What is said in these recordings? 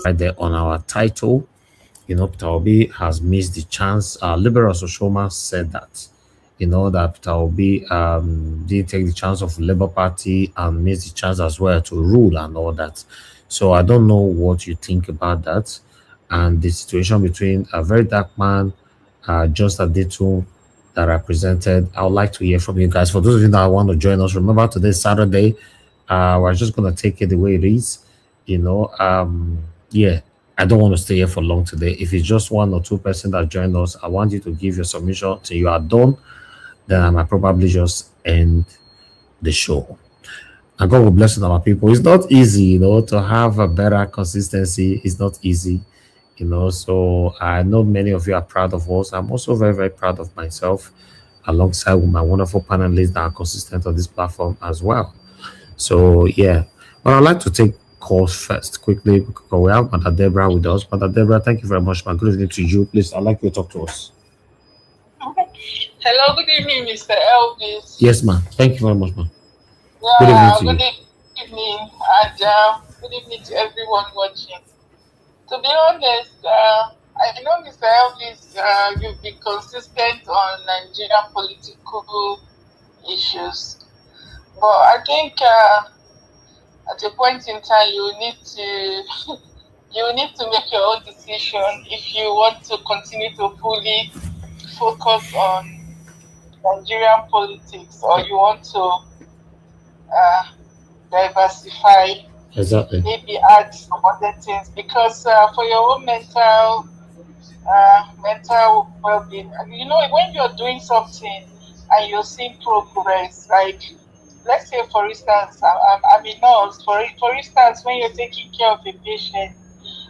Right there on our title, Peter Obi has missed the chance. Liberal Soshoma said that, that Peter Obi didn't take the chance of Labour Party and missed the chance as well to rule and all that. So I don't know what you think about that and the situation between a very dark man, just Adeturn, that represented. I would like to hear from you guys. For those of you that want to join us, remember today's Saturday. We're just gonna take it the way it is. Yeah, I don't want to stay here for long today. If it's just one or two person that join us, I want you to give your submission till you are done. Then I might probably just end the show. And God will bless our people. It's not easy, to have a better consistency. It's not easy, So I know many of you are proud of us. I'm also very, very proud of myself, alongside with my wonderful panelists that are consistent on this platform as well. So yeah, but I'd like to take calls first quickly because we have Mother Deborah with us. Mother Deborah, thank you very much, man. Good evening to you. Please, I'd like you to talk to us. Hello, good evening, Mr. Elvis. Yes, ma'am. Thank you very much, ma'am. Yeah, good evening, and good evening to everyone watching. To be honest, I know, Mr. Elvis, you've been consistent on Nigerian political issues, but I think at a point in time you need to make your own decision if you want to continue to fully focus on Nigerian politics, or you want to diversify, exactly, maybe add some other things, because for your own mental well-being, when you're doing something and you're seeing progress, like let's say for instance, I'm a nurse. For instance, when you're taking care of a patient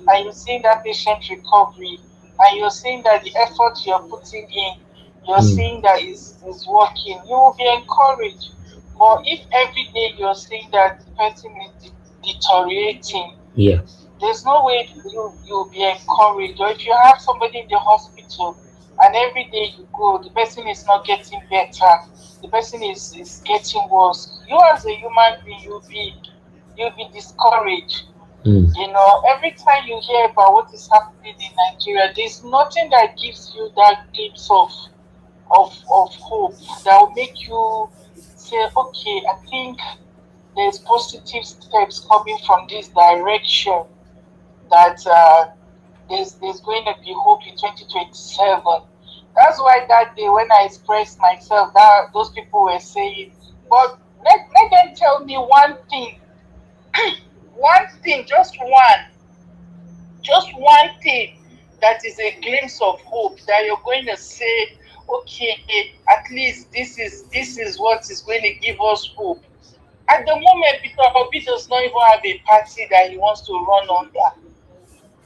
and you're seeing that patient recovery, and you're seeing that the effort you're putting in, you're seeing that is working, you will be encouraged. But if every day you're seeing that the person is deteriorating, there's no way you'll be encouraged. Or if you have somebody in the hospital and every day you go, the person is not getting better, the person is getting worse, you as a human being, you'll be discouraged. Every time you hear about what is happening in Nigeria, there's nothing that gives you that glimpse of hope that will make you say, okay, I think there's positive steps coming from this direction, that there's going to be hope in 2027. That's why that day when I expressed myself, that those people were saying, but let them tell me one thing, one thing, just one thing that is a glimpse of hope, that you're going to say, okay, at least this is what is going to give us hope. At the moment, Peter Obi does not even have a party that he wants to run under.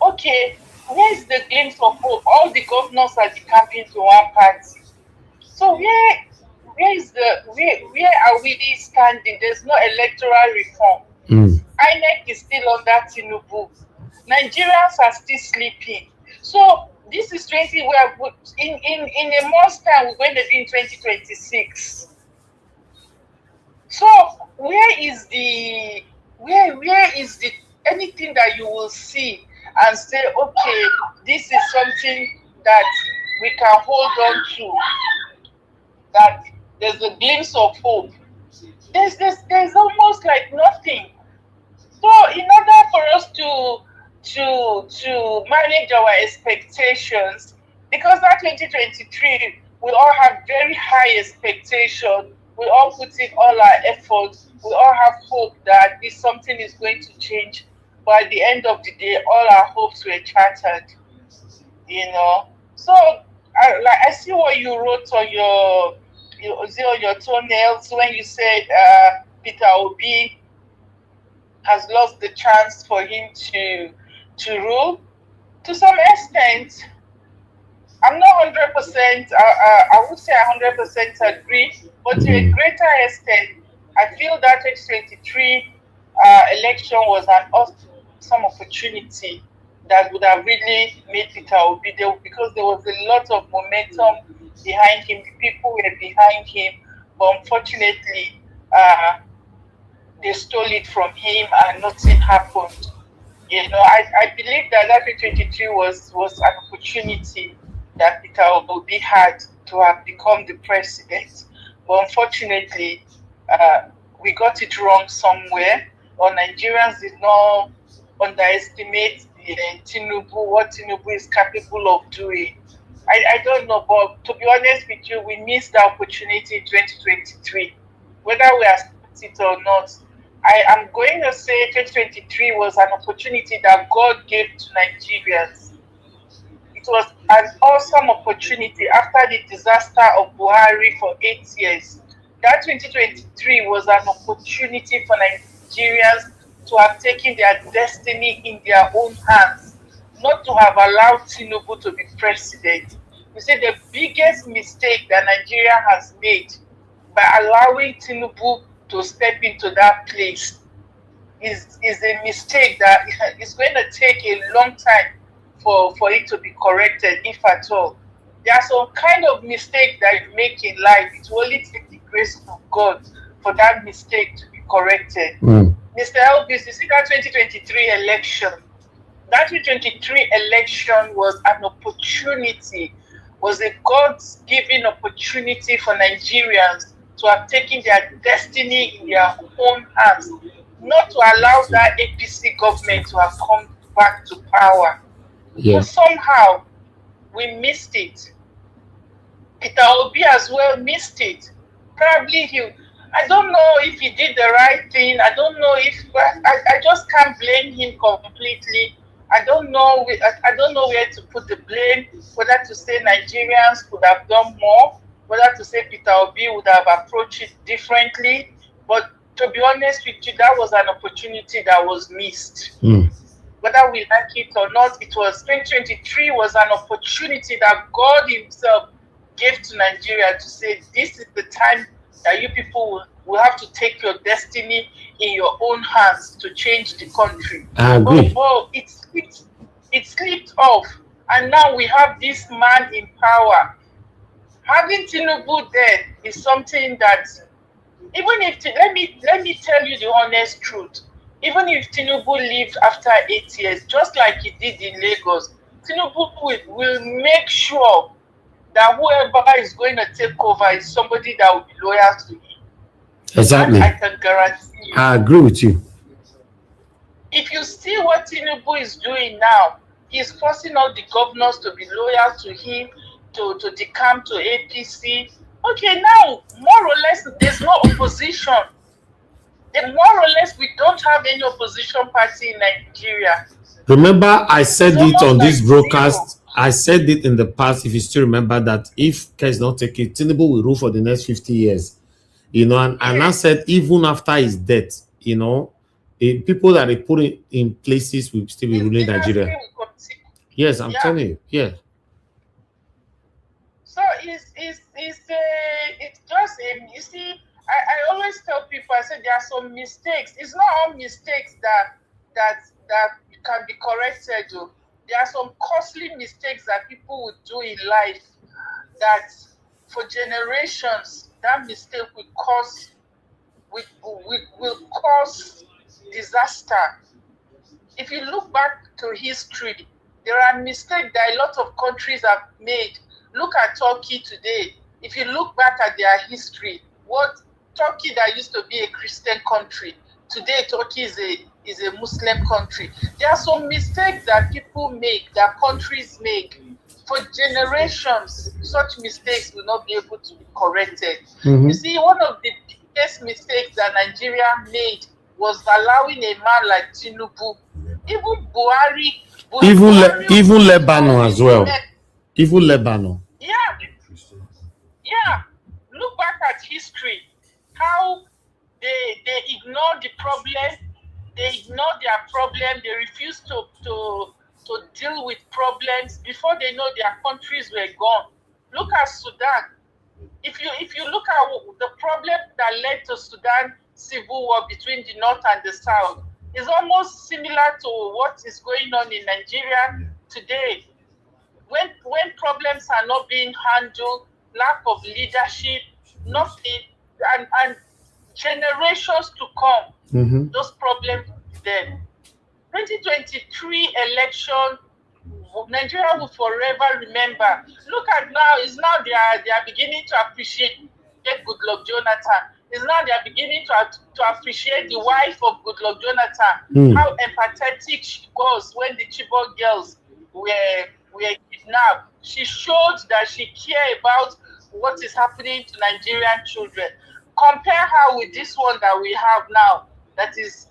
Okay, where is the glimpse of hope? All the governors are decamping to one party. So where are we standing? There's no electoral reform. INEC is still under Tinubu. Nigerians are still sleeping. So this is 20. In a month's time we're going to be in 2026. So where is the anything that you will see and say, okay, this is something that we can hold on to, that there's a glimpse of hope? There's almost like nothing. So in order for us to manage our expectations, because that 2023 we all have very high expectations, we all put in all our efforts, we all have hope that something is going to change, but at the end of the day, all our hopes were shattered. So I see what you wrote on your toenails when you said Peter Obi has lost the chance for him to rule. To some extent, I'm not 100%, I would say 100% agree, but to a greater extent, I feel that 2023 election was an awesome opportunity that would have really made Peter Obi there, because there was a lot of momentum behind him, people were behind him, but unfortunately, they stole it from him and nothing happened. I believe that 2023 was an opportunity that Peter Obi had to have become the president. But unfortunately, uh, we got it wrong somewhere, or Nigerians did not underestimate Tinubu, what Tinubu is capable of doing. I don't know, but to be honest with you, we missed the opportunity in 2023. Whether we accept it or not, I am going to say 2023 was an opportunity that God gave to Nigerians. It was an awesome opportunity after the disaster of Buhari for 8 years. That 2023 was an opportunity for Nigerians to have taken their destiny in their own hands, not to have allowed Tinubu to be president. You see, the biggest mistake that Nigeria has made by allowing Tinubu to step into that place is a mistake that is going to take a long time for it to be corrected, if at all. There are some kind of mistake that you make in life. It will only take the grace of God for that mistake to be corrected. Mr. Elvis, you see that 2023 election. That 2023 election was an opportunity, was a God-given opportunity for Nigerians to have taken their destiny in their own hands, not to allow that APC government to have come back to power. Yeah. But somehow we missed it. Peter Obi as well missed it. Probably I don't know if he did the right thing. I don't know if I just can't blame him completely. I don't know where to put the blame, whether to say Nigerians could have done more, whether to say Peter Obi would have approached it differently. But to be honest with you, that was an opportunity that was missed. Whether we like it or not, 2023 was an opportunity that God himself gave to Nigeria to say, this is the time that you people will have to take your destiny in your own hands to change the country. I agree. But it slipped off. And now we have this man in power. Having Tinubu there is something that, even if, let me tell you the honest truth, even if Tinubu lived after 8 years, just like he did in Lagos, Tinubu will make sure that whoever is going to take over is somebody that will be loyal to him. Exactly. That I can guarantee you. I agree with you. If you see what Tinubu is doing now, he's forcing all the governors to be loyal to him, to decamp to APC. Okay, now, more or less, there's no opposition. And more or less, we don't have any opposition party in Nigeria. Remember, I said it on this broadcast. I said it in the past, if you still remember, that if Care is not taken, Tinubu will rule for the next 50 years. And I said, even after his death, people that they put in places will still be ruling Nigeria. Yes, I'm telling you. Yeah. So it's just you see, I always tell people, I said there are some mistakes. It's not all mistakes that can be corrected. Though. There are some costly mistakes that people would do in life that for generations that mistake will cause disaster. If you look back to history, there are mistakes that a lot of countries have made. Look at Turkey today. If you look back at their history, what Turkey that used to be a Christian country, today Turkey is a Muslim country. There are some mistakes that people make, that countries make. For generations, such mistakes will not be able to be corrected. You see, one of the biggest mistakes that Nigeria made was allowing a man like Tinubu, even Buhari, even Lebanon as well. Even Lebanon. Yeah. Look back at history, how they ignore the problem, they ignore their problem, they refuse to deal with problems. Before they know, their countries were gone. Look at Sudan. If you look at the problem that led to Sudan civil war between the north and the south, is almost similar to what is going on in Nigeria today. When problems are not being handled, lack of leadership, nothing, and generations to come. Mm-hmm. Those problems then. 2023 election, Nigeria will forever remember. Look at now, it's now they are beginning to appreciate Goodluck Jonathan. It's now they are beginning to appreciate the wife of Goodluck Jonathan, how empathetic she was when the Chibok girls were kidnapped. She showed that she cared about what is happening to Nigerian children. Compare her with this one that we have now, that is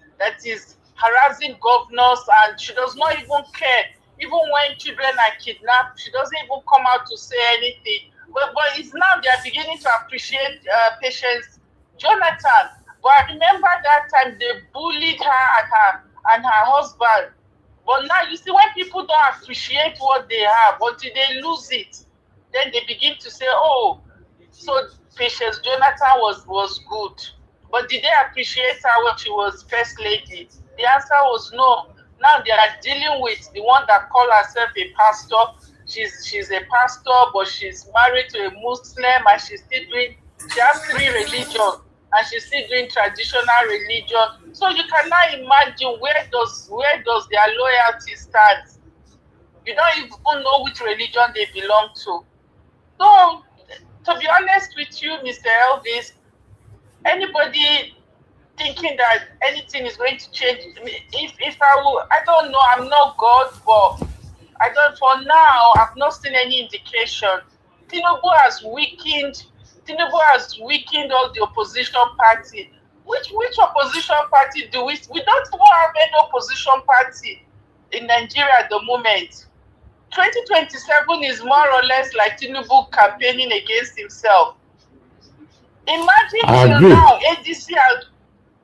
harassing governors, and she does not even care. Even when children are kidnapped, she doesn't even come out to say anything. But it's now they are beginning to appreciate Patience Jonathan. But I remember that time they bullied her and her husband. But now you see, when people don't appreciate what they have until they lose it, then they begin to say, "Oh, so Patience Jonathan was good." But did they appreciate her when she was first lady? The answer was no. Now they are dealing with the one that call herself a pastor. She's a pastor, but she's married to a Muslim, and she has 3 religions, and she's still doing traditional religion. So you cannot imagine where does their loyalty stand. You don't even know which religion they belong to. So, to be honest with you, Mr. Elvis, anybody thinking that anything is going to change, if I don't know, I'm not God, but for now, I've not seen any indication. Tinubu has weakened all the opposition party. Which opposition party do we don't even have any opposition party in Nigeria at the moment. 2027 is more or less like Tinubu campaigning against himself. Imagine till now,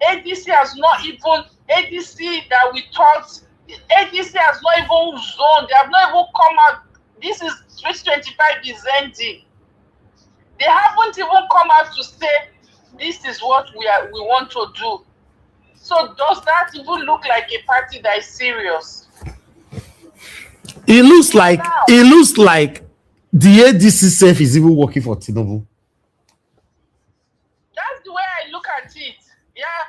ADC has not even, ADC that we thought, ADC has not even zoned, they have not even come out. This is 2025 is ending. They haven't even come out to say this is what we want to do. So does that even look like a party that is serious? It looks like the ADC self is even working for Tinubu. That's the way I look at it. Yeah.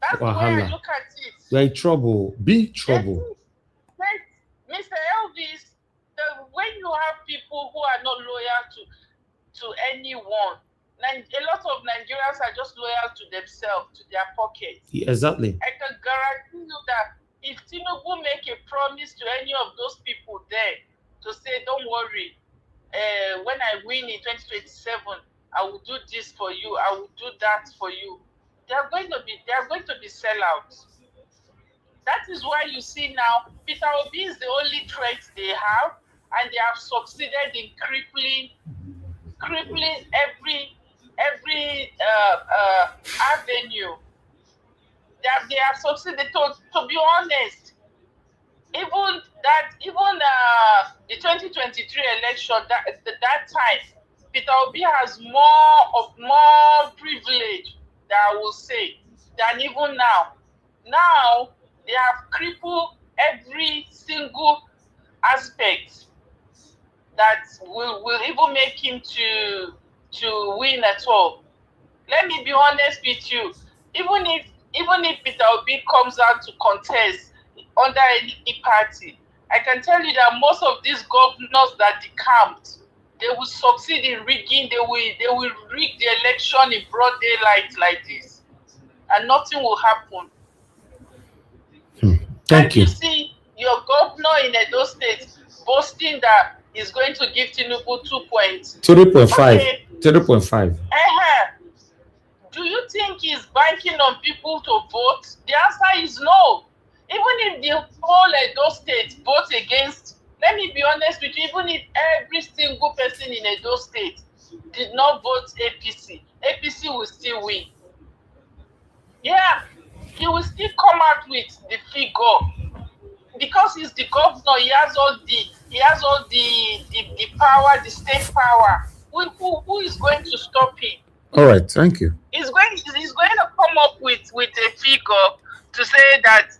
That's the way I look at it. You're in trouble, big trouble. Mr. Elvis, when you have people who are not loyal to anyone, a lot of Nigerians are just loyal to themselves, to their pockets. Yeah, exactly. I can guarantee you that if Tinubu make a promise to any of those people there to say, "Don't worry, when I win in 2027, I will do this for you, I will do that for you," they are going to be sellouts. That is why you see now Peter Obi is the only threat they have, and they have succeeded in crippling every avenue. They have succeeded. To be honest, even the 2023 election, that time, Peter Obi has more privilege, that I will say, than even now. Now they have crippled every single aspect that will even make him to win at all. Let me be honest with you. Even if Peter Obi comes out to contest under any party, I can tell you that most of these governors that decamped, they will succeed in rigging. They will rig the election in broad daylight like this, and nothing will happen. Thank you. You see your governor in Edo State boasting that he's going to give Tinubu 3.5. Okay. 3.5. Do you think he's banking on people to vote? The answer is no. Even if the whole Edo State votes against, let me be honest with you, even if every single person in Edo State did not vote APC will still win. Yeah, he will still come out with the figure because he's the governor. He has all the power, the state power. Who is going to stop him? All right, thank you. He's going to come up with a figure to say that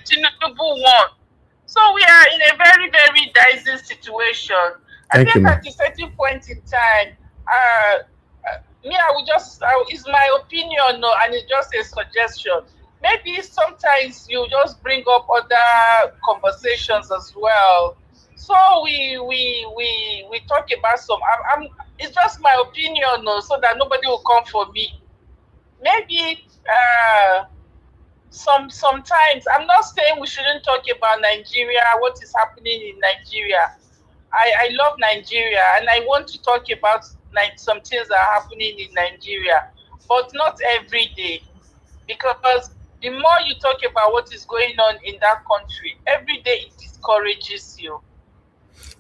Tinubu won. So we are in a very, very dicey situation. I think at a certain point in time, me, I would just, it's my opinion, no, and it's just a suggestion. Maybe sometimes you just bring up other conversations as well. So we talk about some. It's just my opinion, no, so that nobody will come for me. Maybe sometimes I'm not saying we shouldn't talk about Nigeria, what is happening in Nigeria. I love Nigeria and I want to talk about like some things that are happening in Nigeria, but not every day. Because the more you talk about what is going on in that country, every day it discourages you.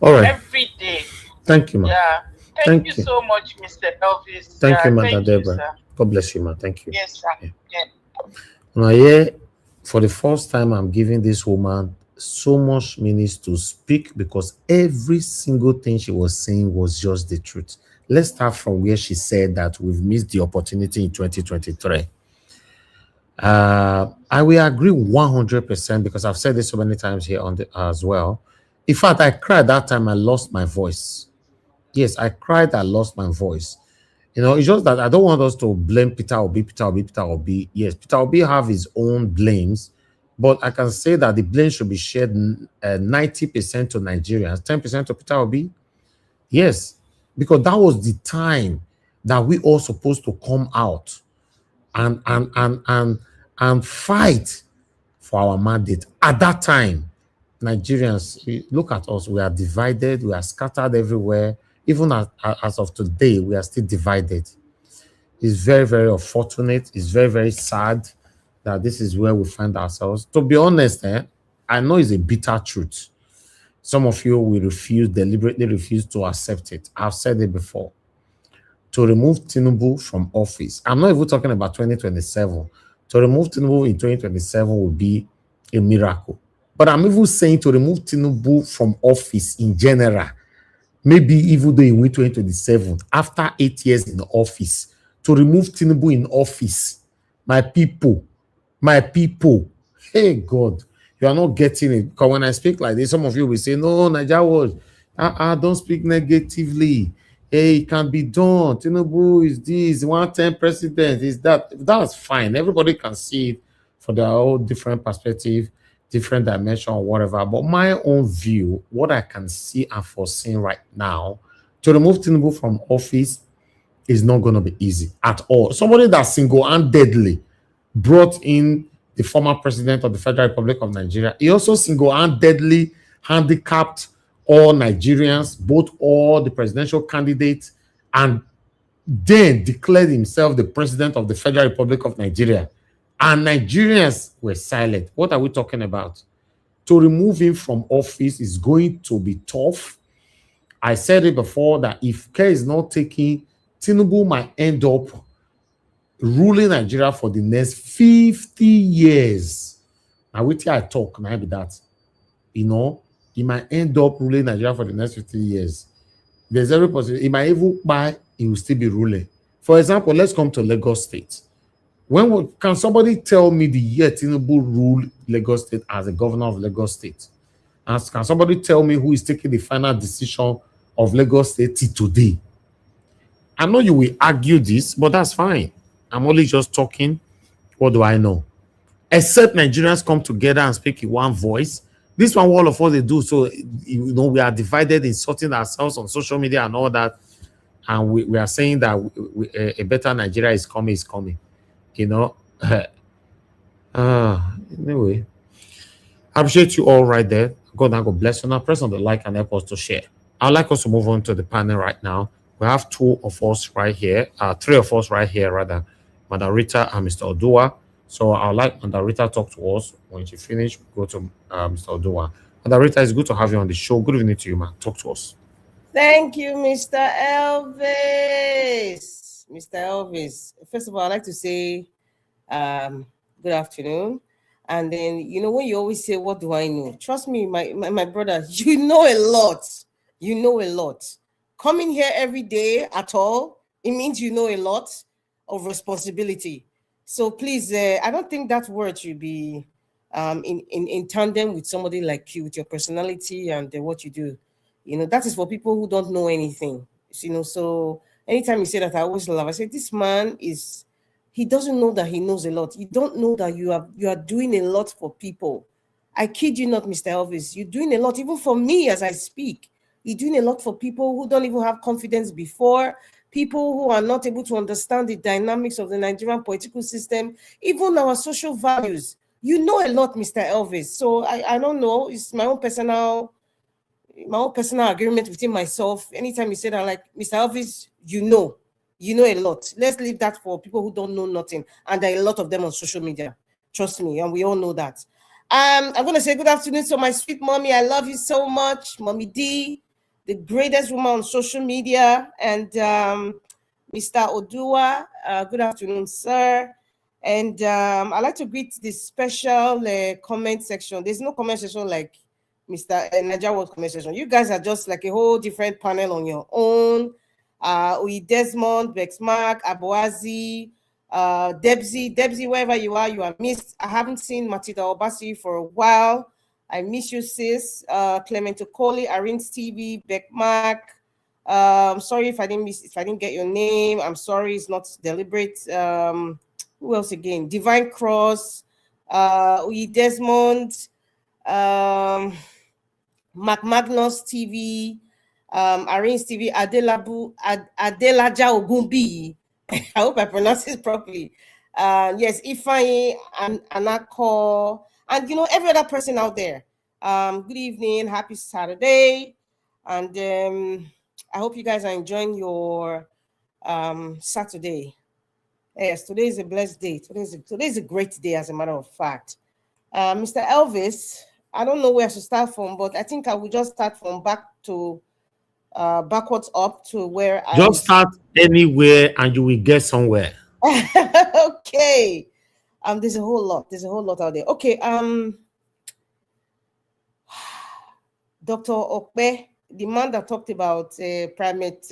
All right. Every day. Thank you, ma. Yeah. Thank you so much, Mr. Elvis. Thank you, thank Madam you, sir. God bless you, ma. Thank you. Yes, sir. Yeah. Now, yeah, for the first time, I'm giving this woman so much minutes to speak because every single thing she was saying was just the truth. Let's start from where she said that we've missed the opportunity in 2023. I will agree 100% because I've said this so many times here on the as well. In fact, I cried that time. I lost my voice. Yes, I cried. I lost my voice. You know, it's just that I don't want us to blame Peter Obi, Peter Obi, Peter Obi. Yes, Peter Obi have his own blames, but I can say that the blame should be shared 90% to Nigerians, 10% to Peter Obi. Yes, because that was the time that we all supposed to come out and fight for our mandate. At that time, Nigerians, look at us. We are divided. We are scattered everywhere. Even as of today, we are still divided. It's very, very unfortunate. It's very, very sad that this is where we find ourselves. To be honest, I know it's a bitter truth. Some of you will deliberately refuse to accept it. I've said it before. To remove Tinubu from office, I'm not even talking about 2027. To remove Tinubu in 2027 will be a miracle. But I'm even saying to remove Tinubu from office in general, maybe even though he win 2027, after 8 years in office, to remove Tinubu in office, my people, hey God, you are not getting it. Because when I speak like this, some of you will say, no, Nigeria was, don't speak negatively. Hey, it can be done. Tinubu is this, 110 president, is that. That's fine. Everybody can see it for their own different perspective, different dimension or whatever. But my own view, what I can see and foresee right now, to remove Tinubu from office is not going to be easy at all. Somebody that single-handedly brought in the former president of the Federal Republic of Nigeria, he also single-handedly handicapped all Nigerians, both all the presidential candidates, and then declared himself the president of the Federal Republic of Nigeria. And Nigerians were silent. What are we talking about? To remove him from office is going to be tough. I said it before that if care is not taken, Tinubu might end up ruling Nigeria for the next 50 years. Now, with you I talk, now be that. You know, he might end up ruling Nigeria for the next 50 years. There's every possibility. He might even buy, he will still be ruling. For example, let's come to Lagos State. Can somebody tell me the year Tinubu ruled Lagos State as a governor of Lagos State? And can somebody tell me who is taking the final decision of Lagos State today? I know you will argue this, but that's fine. I'm only just talking. What do I know? Except Nigerians come together and speak in one voice. This one, all of us they do. So, you know, we are divided, insulting ourselves on social media and all that. And we are saying that a better Nigeria is coming. You know. Anyway, I appreciate you all right there. God bless you. Now press on the like and help us to share. I'd like us to move on to the panel right now. We have three of us right here, rather, Madam Rita and Mr. Odua. So I'd like Madam Rita talk to us. When she finish, go to Mr. Odua. Madam Rita, it's good to have you on the show. Good evening to you, man. Talk to us. Thank you, Mr. Elvis. Mr. Elvis, first of all, I'd like to say good afternoon. And then, you know, when you always say, what do I know? Trust me, my brother, you know a lot. You know a lot. Coming here every day at all, it means you know a lot of responsibility. So please, I don't think that word should be in tandem with somebody like you, with your personality and what you do. You know, that is for people who don't know anything. You know, so Anytime you say that, I always laugh. I say, this man is, he doesn't know that he knows a lot. You don't know that you are doing a lot for people. I kid you not, Mr. Elvis. You're doing a lot, even for me as I speak. You're doing a lot for people who don't even have confidence before, people who are not able to understand the dynamics of the Nigerian political system, even our social values. You know a lot, Mr. Elvis. So I don't know. It's my own personal agreement within myself. Anytime you say that, like, Mr. Elvis, you know a lot. Let's leave that for people who don't know nothing. And there are a lot of them on social media. Trust me, and we all know that. I'm going to say good afternoon to my sweet mommy. I love you so much. Mommy D, the greatest woman on social media. And Mr. Odua, good afternoon, sir. And I'd like to greet this special comment section. There's no comment section like Mr. Nigeria World comment section. You guys are just like a whole different panel on your own. Uyi Desmond, Bexmark, Aboazi, Debsy, wherever you are missed. I haven't seen Matida Obasi for a while. I miss you, sis. Clement Okoli, Arin's TV, Beckmark. Sorry if I didn't get your name. I'm sorry, it's not deliberate. Who else again? Divine Cross, Uyi Desmond, Magnus TV, Arin's TV, Adelaja Ogumbi. I hope I pronounce it properly. Yes, Ifeanyi and Anako, and every other person out there. Good evening, happy Saturday, and I hope you guys are enjoying your Saturday. Yes, today is a blessed day. Today is a great day, as a matter of fact. Mr. Elvis, I don't know where to start from, but I think I will just start from backwards up to where Just start anywhere and you will get somewhere. Okay. There's a whole lot out there. Okay. Dr. Okpe, the man that talked about Primate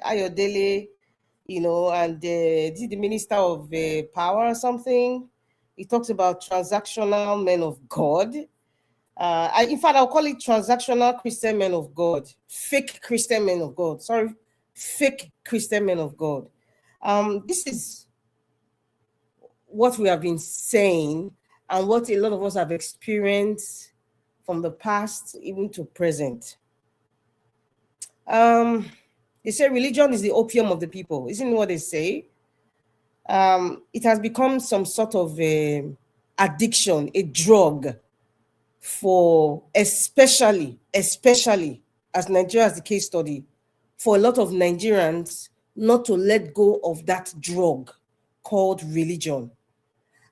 Ayodele, and this is the Minister of Power or something. He talks about transactional men of God. In fact, I'll call it transactional Christian men of God. Fake Christian men of God. Sorry, fake Christian men of God. This is what we have been saying and what a lot of us have experienced from the past even to present. They say religion is the opium of the people. Isn't it what they say? It has become some sort of addiction, a drug for especially as Nigeria as the case study, for a lot of Nigerians not to let go of that drug called religion.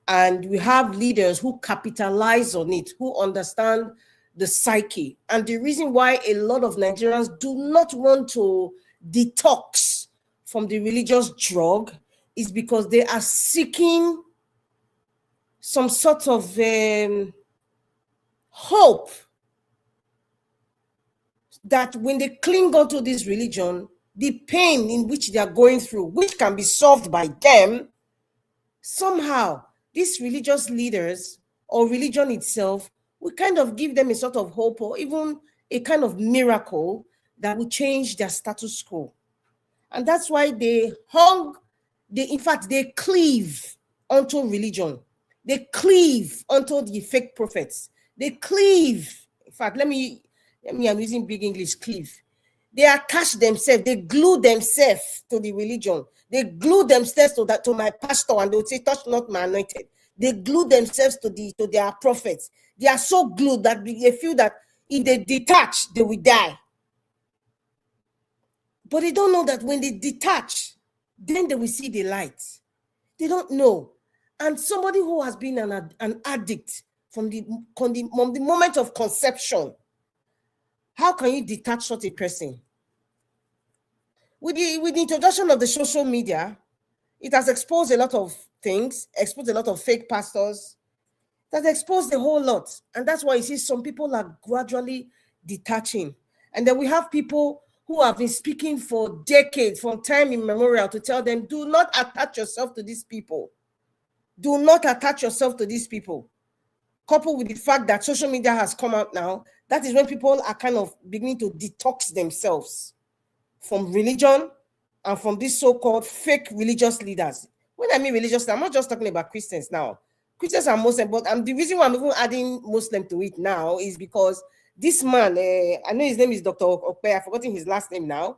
And we have leaders who capitalize on it, who understand the psyche. And the reason why a lot of Nigerians do not want to detox from the religious drug is because they are seeking some sort of hope that when they cling on to this religion, the pain in which they are going through, which can be solved by them, somehow these religious leaders or religion itself will kind of give them a sort of hope or even a kind of miracle that will change their status quo. And that's why they cleave onto religion. They cleave onto the fake prophets. They cleave. In fact, I'm using big English, cleave. They attach themselves, they glue themselves to the religion. They glue themselves to my pastor, and they would say, touch not my anointed. They glue themselves to their prophets. They are so glued that they feel that if they detach, they will die. But they don't know that when they detach, then they will see the light. They don't know. And somebody who has been an addict from the moment of conception, how can you detach such a person? With the introduction of the social media, it has exposed a lot of things, exposed a lot of fake pastors, that exposed a whole lot. And that's why you see some people are gradually detaching. And then we have people who have been speaking for decades, from time immemorial, to tell them, do not attach yourself to these people. Do not attach yourself to these people. Coupled with the fact that social media has come out now, that is when people are kind of beginning to detox themselves from religion and from these so-called fake religious leaders. When I mean religious, I'm not just talking about Christians now. Christians are Muslim, but the reason why I'm even adding Muslim to it now is because this man, I know his name is Dr. Okpe, I've forgotten his last name now.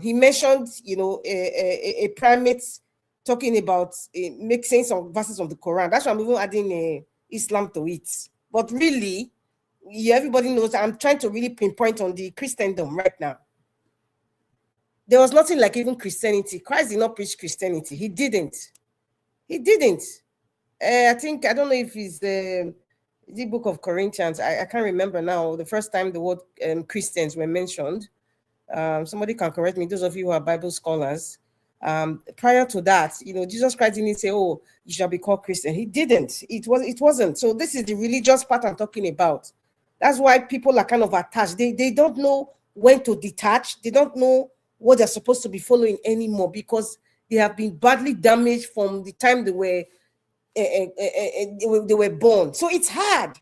He mentioned, a primate talking about mixing some verses of the Quran. That's why I'm even adding Islam to it. But really, everybody knows I'm trying to really pinpoint on the Christendom right now. There was nothing like even Christianity. Christ did not preach Christianity. He didn't. He didn't. I think, I don't know if it's the book of Corinthians. I can't remember now. The first time the word Christians were mentioned. Somebody can correct me, those of you who are Bible scholars. Prior to that, Jesus Christ didn't say, oh, you shall be called Christian. He didn't. It wasn't. So this is the religious part I'm talking about. That's why people are kind of attached. They don't know when to detach. They don't know what they're supposed to be following anymore because they have been badly damaged from the time they were born. So it's hard.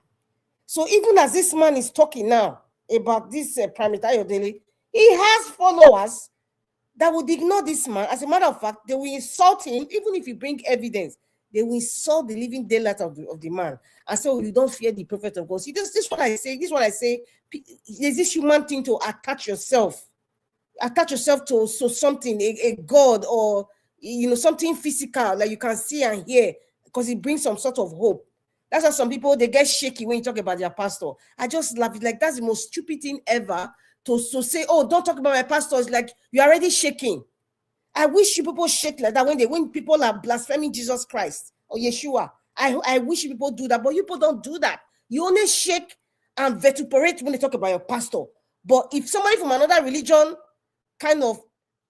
So even as this man is talking now about this Primate Ayodele, he has followers that would ignore this man. As a matter of fact, they will insult him, even if you bring evidence. They will insult the living daylight of the man. And so you don't fear the prophet of God. See, this is what I say. This is what I say. There's this human thing to attach yourself to something, a god, or something physical that you can see and hear, because it brings some sort of hope. That's why some people, they get shaky when you talk about their pastor. I just love it. Like, that's the most stupid thing ever to say, oh, don't talk about my pastor. It's like you're already shaking. I wish you people shake like that when people are blaspheming Jesus Christ or Yeshua. I wish you people do that, but you people don't do that. You only shake and vituperate when they talk about your pastor. But if somebody from another religion kind of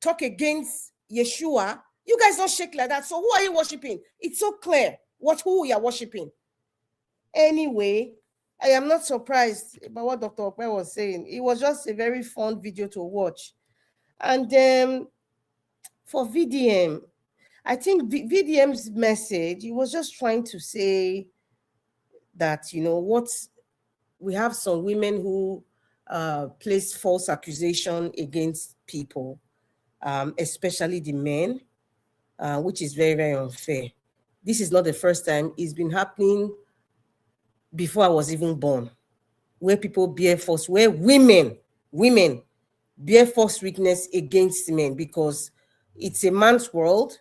talk against Yeshua, you guys don't shake like that. So who are you worshiping? It's so clear who you are worshiping. Anyway, I am not surprised about what Dr. Okpe was saying. It was just a very fun video to watch. And for VDM, I think VDM's message, he was just trying to say that, we have some women who place false accusation against people, especially the men, which is very, very unfair. This is not the first time. It's been happening before I was even born, where people bear false, where women bear false witness against men, because it's a man's world,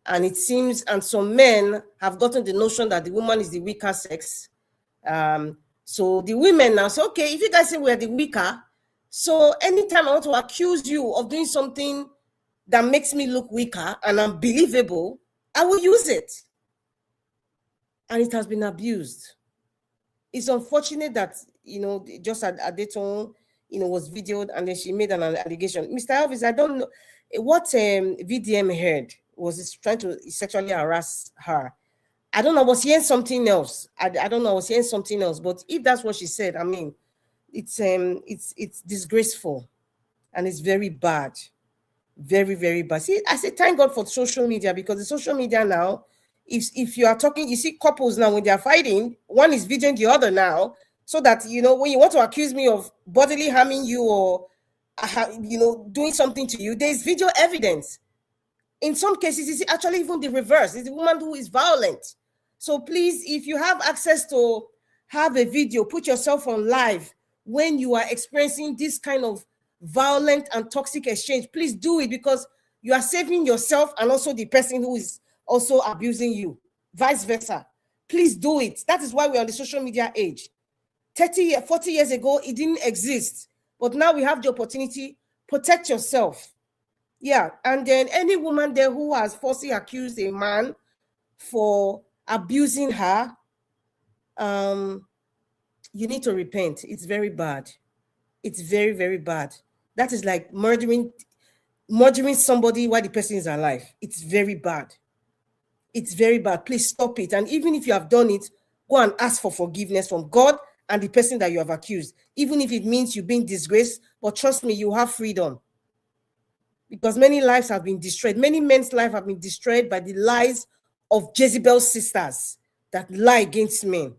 and it seems, and some men have gotten the notion that the woman is the weaker sex. So the women now say, okay, if you guys say we're the weaker, so anytime I want to accuse you of doing something that makes me look weaker and unbelievable, I will use it. And it has been abused. It's unfortunate that, just Adeturn, was videoed and then she made an allegation. Mr. Elvis, I don't know what VDM heard. Was it trying to sexually harass her? I don't know. I was hearing something else. I don't know. I was hearing something else. But if that's what she said, I mean, it's disgraceful, and it's very bad, very, very bad. See, I say thank God for social media, because the social media now, if you are talking, you see couples now when they are fighting, one is videoing the other now, so that when you want to accuse me of bodily harming you or doing something to you, there's video evidence. In some cases, it's actually even the reverse. It's the woman who is violent. So please, if you have access to have a video, put yourself on live when you are experiencing this kind of violent and toxic exchange. Please do it, because you are saving yourself and also the person who is also abusing you, vice versa. Please do it. That is why we're on the social media age. 40 years ago, it didn't exist. But now we have the opportunity. Protect yourself. Yeah, and then any woman there who has falsely accused a man for abusing her, you need to repent. It's very bad. It's very, very bad. That is like murdering somebody while the person is alive. It's very bad. It's very bad. Please stop it. And even if you have done it, go and ask for forgiveness from God and the person that you have accused, even if it means you've been disgraced. But trust me, you have freedom. Because many lives have been destroyed. Many men's lives have been destroyed by the lies of Jezebel's sisters that lie against men.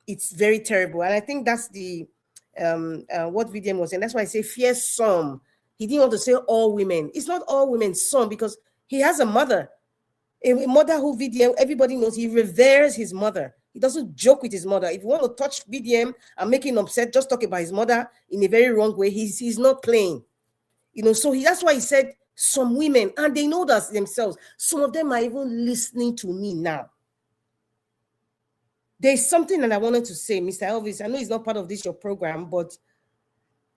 It's very terrible. And I think that's the what VDM was saying. That's why I say fear some. He didn't want to say all women. It's not all women, some, because he has a mother. A mother who VDM, everybody knows he reveres his mother. He doesn't joke with his mother. If you want to touch VDM and make him upset, just talk about his mother in a very wrong way. He's not playing. So that's why he said some women, and they know that themselves. Some of them are even listening to me now. There's something that I wanted to say, Mr. Elvis. I know it's not part of your program, but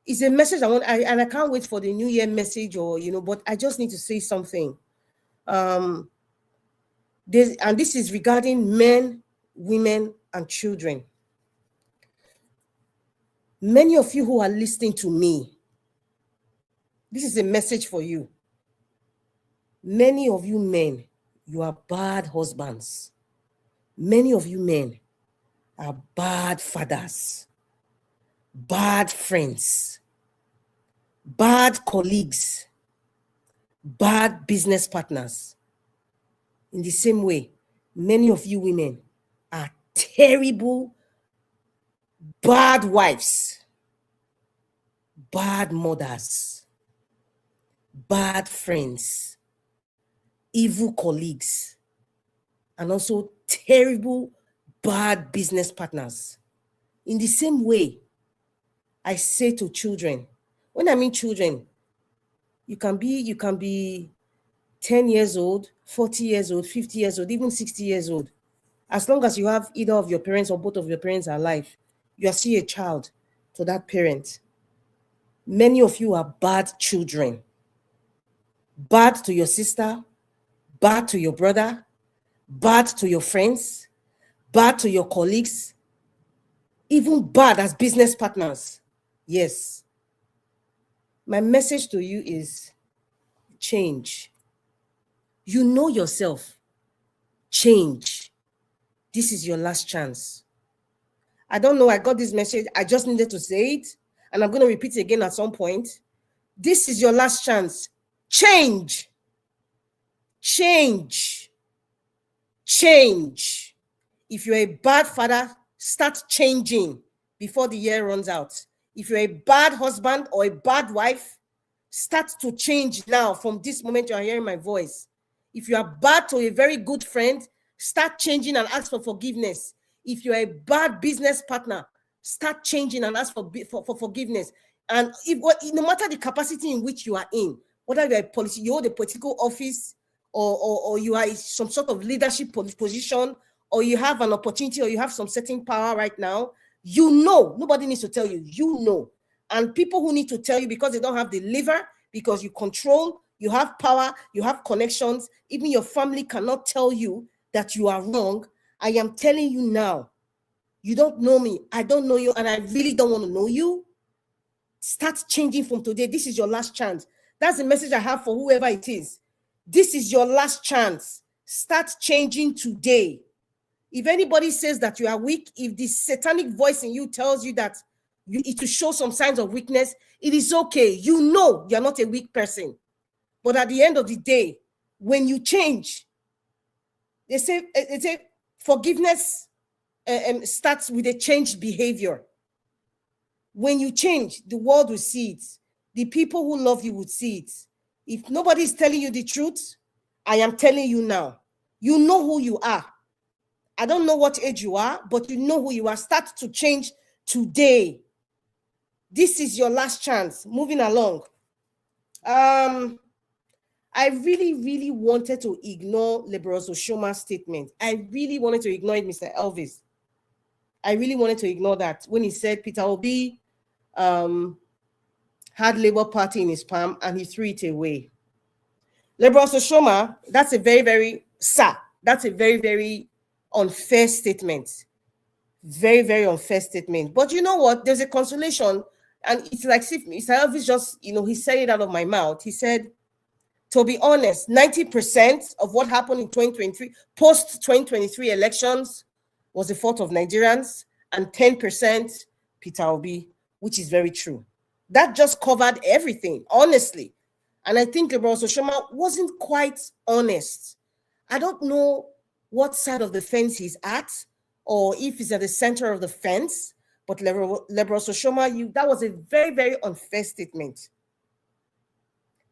it's a message and I can't wait for the New Year message, but I just need to say something. And this is regarding men, women, and children. Many of you who are listening to me, this is a message for you. Many of you men, you are bad husbands. Many of you men are bad fathers, bad friends, bad colleagues, bad business partners. In the same way, many of you women are terrible, bad wives, bad mothers, bad friends, evil colleagues, and also terrible, bad business partners. In the same way, I say to children, when I mean children, you can be 10 years old, 40 years old, 50 years old, even 60 years old. As long as you have either of your parents or both of your parents alive, you are still a child to that parent. Many of you are bad children. Bad to your sister, bad to your brother, bad to your friends, bad to your colleagues, even bad as business partners. Yes. My message to you is change. You know yourself. Change. This is your last chance. I don't know. I got this message. I just needed to say it. And I'm going to repeat it again at some point. This is your last chance. Change. Change. Change. If you're a bad father, start changing before the year runs out. If you're a bad husband or a bad wife, start to change now from this moment you are hearing my voice. If you are bad to a very good friend, start changing and ask for forgiveness. If you're a bad business partner, start changing and ask for forgiveness. And no matter the capacity in which you are in, whether you're a policy, you hold a political office, or you are in some sort of leadership position, or you have an opportunity, or you have some certain power right now, nobody needs to tell you, and people who need to tell you because they don't have the liver, because you control, you have power, you have connections, even your family cannot tell you that you are wrong. I am telling you now, you don't know me, I don't know you, and I really don't want to know you. Start changing from today. This is your last chance. That's the message I have for whoever it is. This is your last chance. Start changing today. If anybody says that you are weak, if the satanic voice in you tells you that you need to show some signs of weakness, it is okay. You know you're not a weak person. But at the end of the day, when you change, they say forgiveness starts with a changed behavior. When you change, the world will see it. The people who love you would see it. If nobody is telling you the truth, I am telling you now. You know who you are. I don't know what age you are, but you know who you are. Start to change today. This is your last chance. Moving along. I really, really wanted to ignore Liberal Oshoma's statement. I really wanted to ignore it, Mr. Elvis. I really wanted to ignore that when he said Peter Obi had Labour Party in his palm and he threw it away. Liberal Oshoma, that's a very, very that's a very, very unfair statement. Very, very unfair statement. But you know what? There's a consolation, and it's like if Mr. Elvis just, he said it out of my mouth. He said, to be honest, 90% of what happened in 2023, post-2023 elections, was the fault of Nigerians, and 10% Peter Obi, which is very true. That just covered everything, honestly. And I think Liberal Oshoma wasn't quite honest. I don't know what side of the fence he's at, or if he's at the center of the fence, but Liberal Oshoma, that was a very, very unfair statement.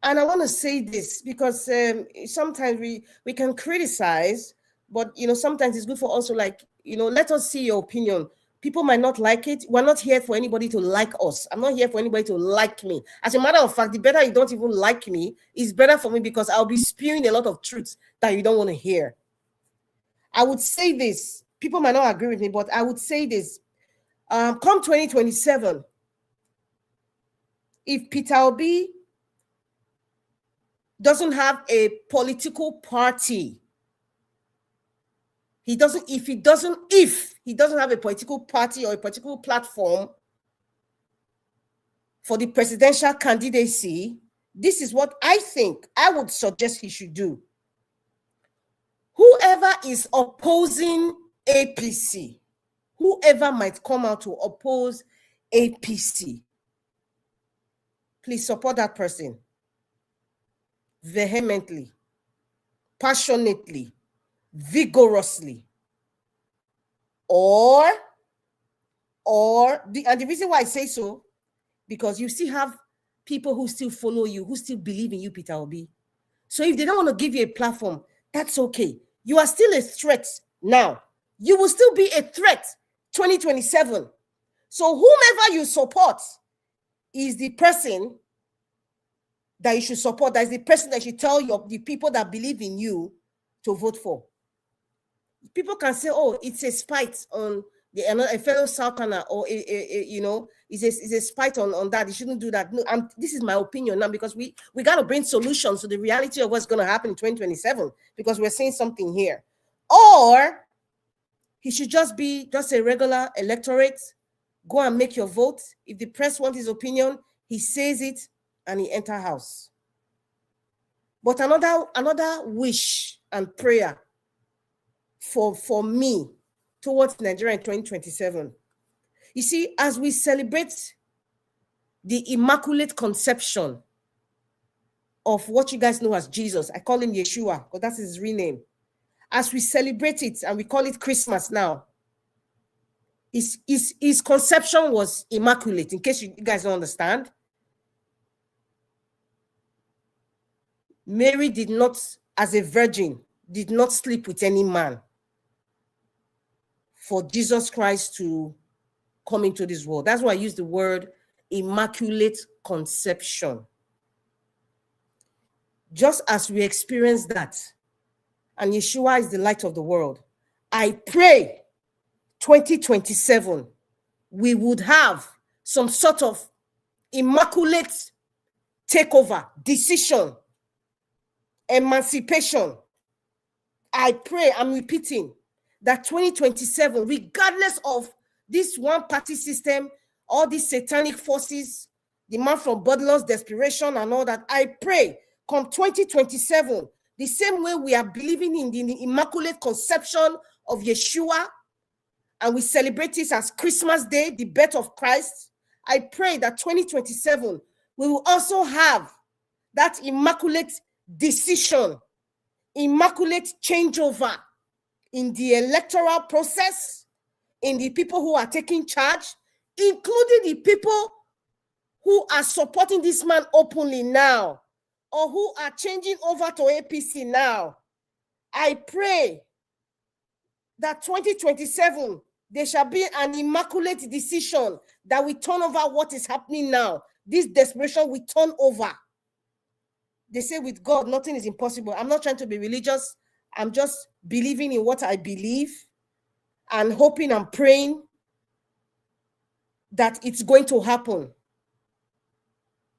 And I want to say this because sometimes we can criticize, but sometimes it's good for also, like, let us see your opinion. People might not like it. We're not here for anybody to like us. I'm not here for anybody to like me. As a matter of fact, the better you don't even like me is better for me, because I'll be spewing a lot of truths that you don't want to hear. I would say this. People might not agree with me, but I would say this. Come 2027, if Peter Obi doesn't have a political party, if he doesn't have a political party or a political platform for the presidential candidacy, this is what I think I would suggest he should do. Whoever is opposing APC, whoever might come out to oppose APC, please support that person vehemently, passionately, vigorously. And the reason why I say so, because you still have people who still follow you, who still believe in you, Peter Obi. So if they don't want to give you a platform, that's okay. You are still a threat now. You will still be a threat 2027. So whomever you support is the person that you should support. That is the person that you tell the people that believe in you to vote for. People can say, oh, it's a spite on a fellow Southerner, or it's a spite on that. You shouldn't do that. No, this is my opinion now, because we got to bring solutions to the reality of what's going to happen in 2027, because we're seeing something here. Or he should just be a regular electorate. Go and make your vote. If the press wants his opinion, he says it and he enter house. But another wish and prayer for me towards Nigeria in 2027. You see, as we celebrate the Immaculate Conception of what you guys know as Jesus, I call him Yeshua because that's his real name. As we celebrate it, and we call it Christmas now, his conception was immaculate, in case you guys don't understand. Mary did not, as a virgin, did not sleep with any man for Jesus Christ to come into this world. That's why I use the word Immaculate Conception. Just as we experience that, and Yeshua is the light of the world, I pray 2027 we would have some sort of immaculate takeover, decision, emancipation. I pray, I'm repeating, that 2027, regardless of this one-party system, all these satanic forces, the man from Babylon's desperation and all that, I pray, come 2027, the same way we are believing in the Immaculate Conception of Yeshua, and we celebrate this as Christmas Day, the birth of Christ, I pray that 2027, we will also have that immaculate decision, immaculate changeover in the electoral process, in the people who are taking charge, including the people who are supporting this man openly now, or who are changing over to APC now. I pray that 2027, there shall be an immaculate decision that we turn over what is happening now. This desperation we turn over. They say with God, nothing is impossible. I'm not trying to be religious. I'm just believing in what I believe and hoping and praying that it's going to happen.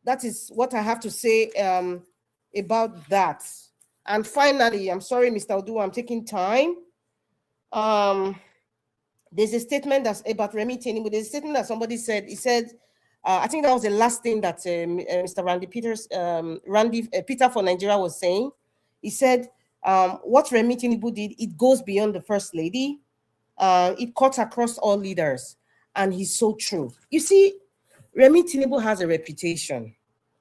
That is what I have to say about that. And finally, I'm sorry, Mr. Odu, I'm taking time. There's a statement that's about Remi Tinubu. There's a statement that somebody said. He said, I think that was the last thing that Mr. Peter for Nigeria was saying. He said, what Remi Tinubu did, it goes beyond the first lady. It cuts across all leaders. And he's so true. You see, Remi Tinubu has a reputation.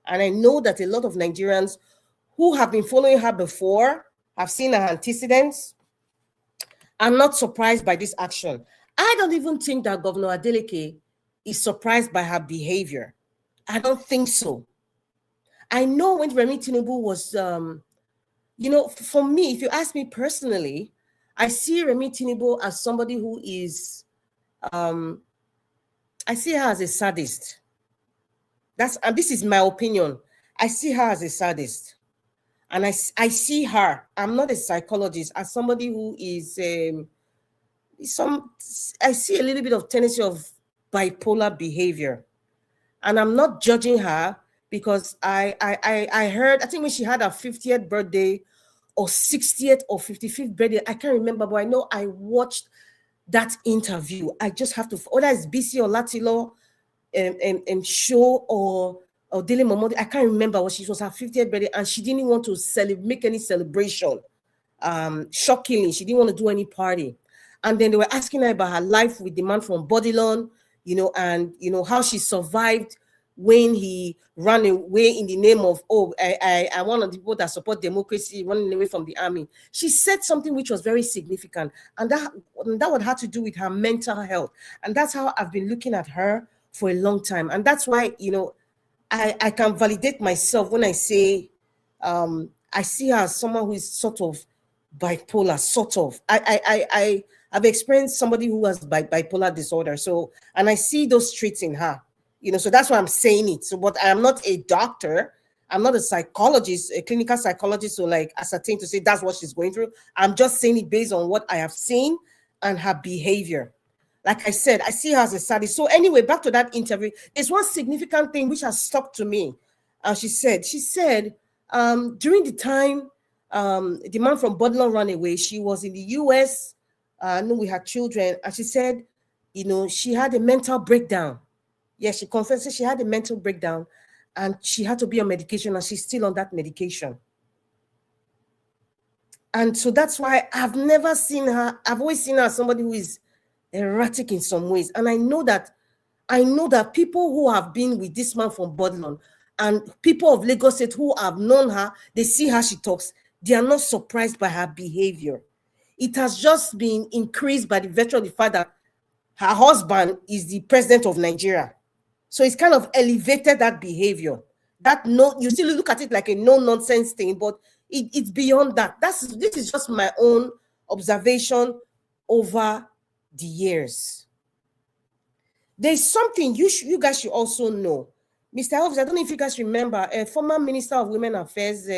And I know that a lot of Nigerians who have been following her before have seen her antecedents. I'm not surprised by this action. I don't even think that Governor Adeleke is surprised by her behavior. I don't think so. I know when Remi Tinubu was, for me, if you ask me personally, I see Remi Tinubu as somebody who is, I see her as a sadist. And this is my opinion. I see her as a sadist. And I see her, I'm not a psychologist, as somebody who is I see a little bit of tendency of bipolar behavior. And I'm not judging her because I heard, I think when she had her 50th birthday or 60th or 55th birthday, I can't remember, but I know I watched that interview. I just have to, whether it's BC or Latilo show or Daily Momodi, I can't remember what she was her 50th birthday, and she didn't want to make any celebration. Shockingly, she didn't want to do any party. And then they were asking her about her life with the man from Bodilon, and how she survived when he ran away in the name of, I one of the people that support democracy, running away from the army. She said something which was very significant, and that would have to do with her mental health. And that's how I've been looking at her for a long time. And that's why, I can validate myself when I say I see her as someone who is sort of bipolar, sort of. I've experienced somebody who has bipolar disorder. So, and I see those traits in her, so that's why I'm saying it. So, but I am not a doctor. I'm not a psychologist, a clinical psychologist, so like ascertain to say that's what she's going through. I'm just saying it based on what I have seen and her behavior. Like I said, I see her as a sadist. So anyway, back to that interview. There's one significant thing which has stuck to me. She said, during the time the man from Bodilon ran away, she was in the US, with her children, and she said, she had a mental breakdown. Yeah, she confessed that she had a mental breakdown and she had to be on medication, and she's still on that medication. And so that's why I've never seen her, I've always seen her as somebody who is erratic in some ways. And I know that people who have been with this man from Bodilon and people of Lagos State who have known her, they see how she talks, they are not surprised by her behavior. It has just been increased by the virtue of the fact that her husband is the president of Nigeria. So it's kind of elevated that behavior. You still look at it like a no-nonsense thing, but it's beyond that. This is just my own observation over the years. There's something you guys should also know. Mr. Elvis, I don't know if you guys remember, a former Minister of Women Affairs,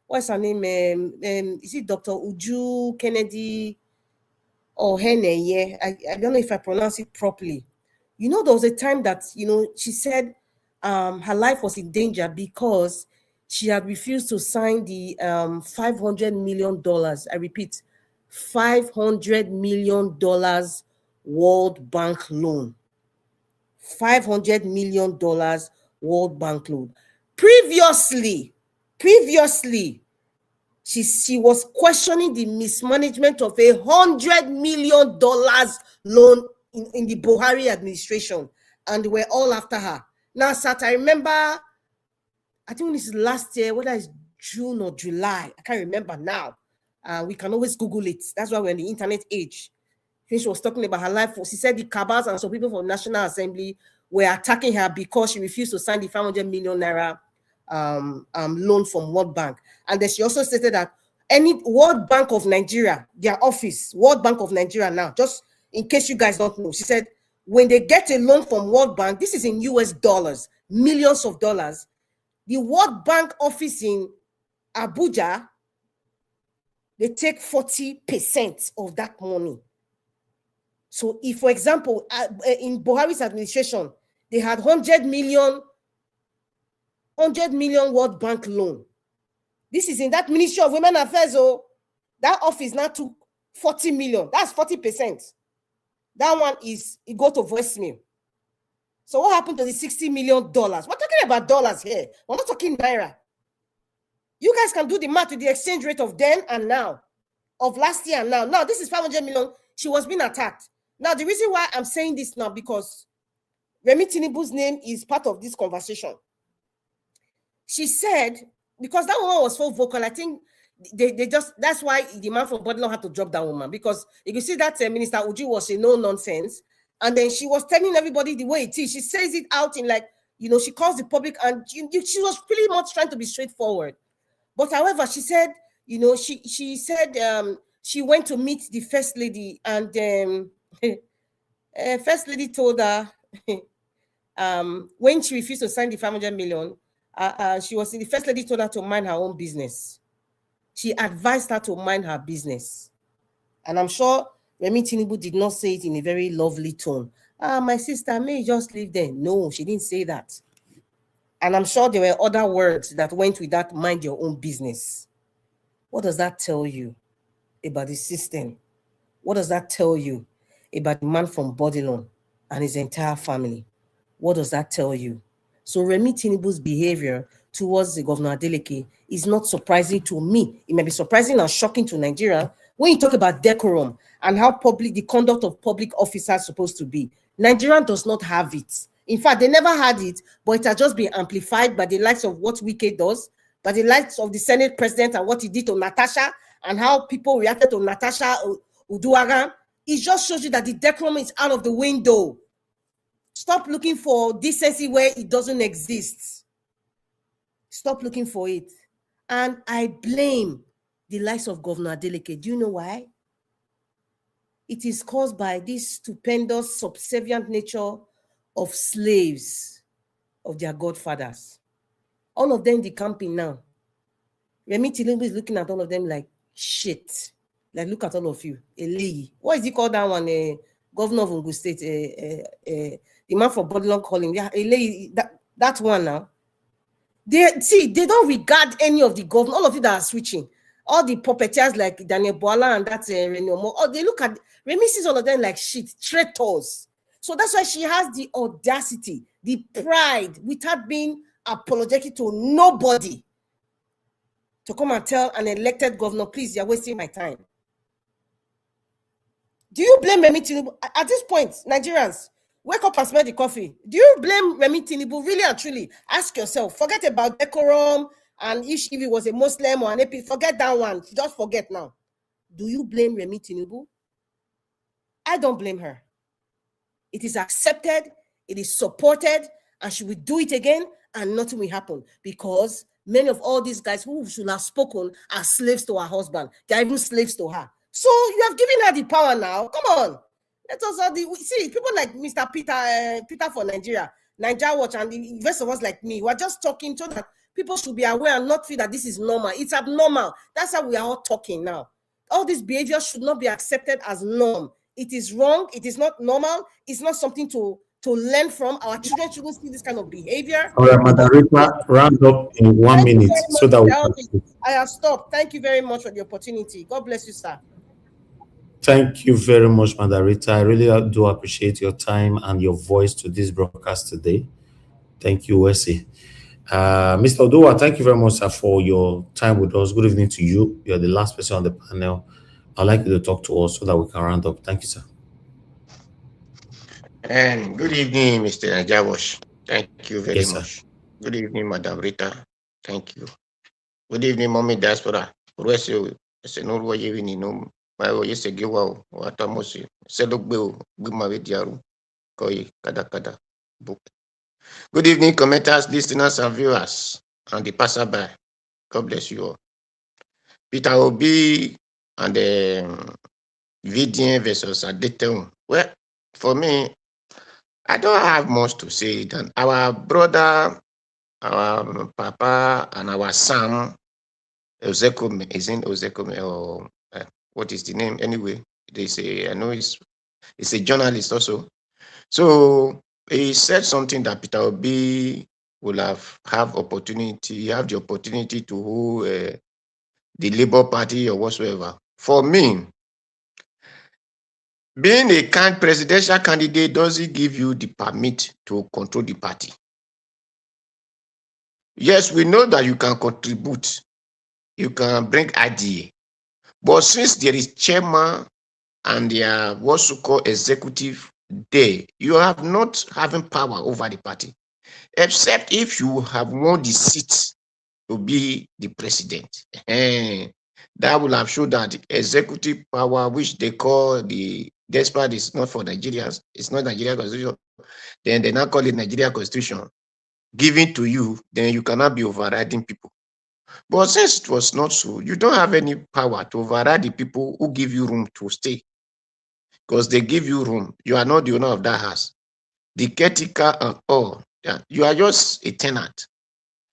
what's her name? Is it Dr. Uju Kennedy or Hene? Yeah, I don't know if I pronounce it properly. There was a time that, she said her life was in danger because she had refused to sign the $500 million, I repeat, $500 million World Bank loan. $500 million World Bank loan. Previously, she was questioning the mismanagement of $100 million loan in the Buhari administration, and they were all after her. Now, Sat, I remember, I think this is last year, whether it's June or July, I can't remember now. We can always Google it. That's why we're in the internet age. She was talking about her life. She said the cabals and some people from National Assembly were attacking her because she refused to sign the 500 million naira loan from World Bank. And then she also stated that any World Bank of Nigeria, their office, World Bank of Nigeria now, just in case you guys don't know, she said when they get a loan from World Bank, this is in US dollars, millions of dollars, the World Bank office in Abuja, they take 40% of that money. So if, for example, in Buhari's administration, they had 100 million World Bank loan. This is in that Ministry of Women Affairs. Oh, that office now took 40 million. That's 40%. That one it go to voicemail. So what happened to the $60 million? We're talking about dollars here. We're not talking naira. You guys can do the math with the exchange rate of then and now, of last year and now. Now, this is 500 million. She was being attacked. Now, the reason why I'm saying this now, because Remi Tinubu's name is part of this conversation. She said, because that woman was so vocal, I think they just, that's why the man from Bodilon had to drop that woman, because you can see that Minister Uju was a no-nonsense, and then she was telling everybody the way it is. She says it out in like, she calls the public, and she was pretty much trying to be straightforward. But however, she said, she said she went to meet the first lady, and first lady told her when she refused to sign the 500 million, the first lady told her to mind her own business. She advised her to mind her business. And I'm sure Remi Tinubu did not say it in a very lovely tone. My sister, may you just leave there. No, she didn't say that. And I'm sure there were other words that went with that, mind your own business. What does that tell you about the system? What does that tell you about the man from Bodilon and his entire family? What does that tell you? So Remi Tinubu's behavior towards the Governor Adeleke is not surprising to me. It may be surprising and shocking to Nigeria when you talk about decorum and how the conduct of public officers is supposed to be. Nigeria does not have it. In fact, they never had it, but it has just been amplified by the likes of what Wike does, by the likes of the Senate president and what he did to Natasha, and how people reacted to Natasha Uduaghan. It just shows you that the decorum is out of the window. Stop looking for decency where it doesn't exist. Stop looking for it. And I blame the likes of Governor Adeleke. Do you know why? It is caused by this stupendous, subservient nature of slaves, of their godfathers. All of them, the camping now. Remi Tinubu is looking at all of them like shit. Like, look at all of you. Eleyi. What is he called that one? Governor of Ogun State. The man for Bodilon calling. Yeah, Eleyi, that one now. They don't regard any of the governors, all of you that are switching. All the puppeteers like Daniel Boala and that's Reni Omo. Oh, they look at Remi, sees all of them like shit, traitors. So that's why she has the audacity, the pride, without being apologetic to nobody, to come and tell an elected governor, please, you're wasting my time. Do you blame Remi Tinubu? At this point, Nigerians, wake up and smell the coffee. Do you blame Remi Tinubu? Really and truly, ask yourself. Forget about decorum and if it was a Muslim or an AP. Forget that one. Just forget now. Do you blame Remi Tinubu? I don't blame her. It is accepted, it is supported, and she will do it again, and nothing will happen, because many of all these guys who should have spoken are slaves to her husband. They are even slaves to her. So you have given her the power now. Come on. Let us all see people like Mr. Peter for Nigeria, Nigeria Watch, and the rest of us like me. We're just talking so that people should be aware and not feel that this is normal. It's abnormal. That's how we are all talking now. All this behavior should not be accepted as norm. It is wrong. It is not normal. It's not something to learn from. Our children shouldn't see this kind of behavior. All right, Madam Rita, round up in 1 minute so that we can. I have stopped. Thank you very much for the opportunity. God bless you, sir. Thank you very much, Madam Rita. I really do appreciate your time and your voice to this broadcast today. Thank you, Wesley. Mr. Oduwa, thank you very much, sir, for your time with us. Good evening to you. You're the last person on the panel. I'd like you to talk to us so that we can round up. Thank you, sir. And good evening, Mr. Najawash. Thank you very much. Sir. Good evening, Madam Rita. Thank you. Good evening, Mommy Diaspora. Good evening, commenters, listeners, and viewers, and the passerby. God bless you all. Peter Obi and the VDN versus Adeturn. Well, for me, I don't have much to say than our brother, our Papa, and our Sam, Ozekome, isn't Ozekome, or what is the name anyway? They say, I know it's a journalist also. So he said something that Peter Obi will have the opportunity to hold the Labour Party or whatsoever. For me, being a presidential candidate doesn't give you the permit to control the party. Yes, we know that you can contribute, you can bring idea, but since there is chairman and there are what's called executive there, you have not having power over the party, except if you have won the seat to be the president. That will have shown that the executive power, which they call despite it's not for Nigerians, it's not Nigerian constitution, then they now call it Nigeria constitution. given to you, then you cannot be overriding people. But since it was not so, you don't have any power to override the people who give you room to stay, because they give you room. You are not the owner of that house, the caretaker and all. Yeah, you are just a tenant.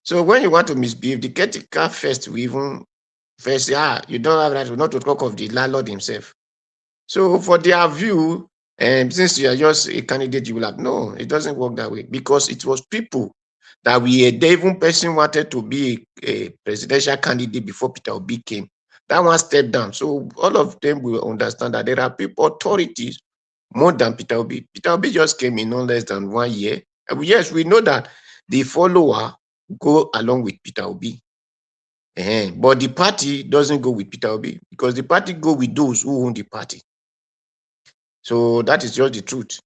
So when you want to misbehave, the caretaker first will even first say, you don't have right not to talk of the landlord himself. So for their view, since you are just a candidate, you will have no, it doesn't work that way, because it was people that even person wanted to be a presidential candidate before Peter Obi came. That one stepped down. So all of them will understand that there are people, authorities, more than Peter Obi. Peter Obi just came in no less than 1 year. Yes, we know that the follower go along with Peter Obi. But the party doesn't go with Peter Obi, because the party go with those who own the party. So that is just the truth.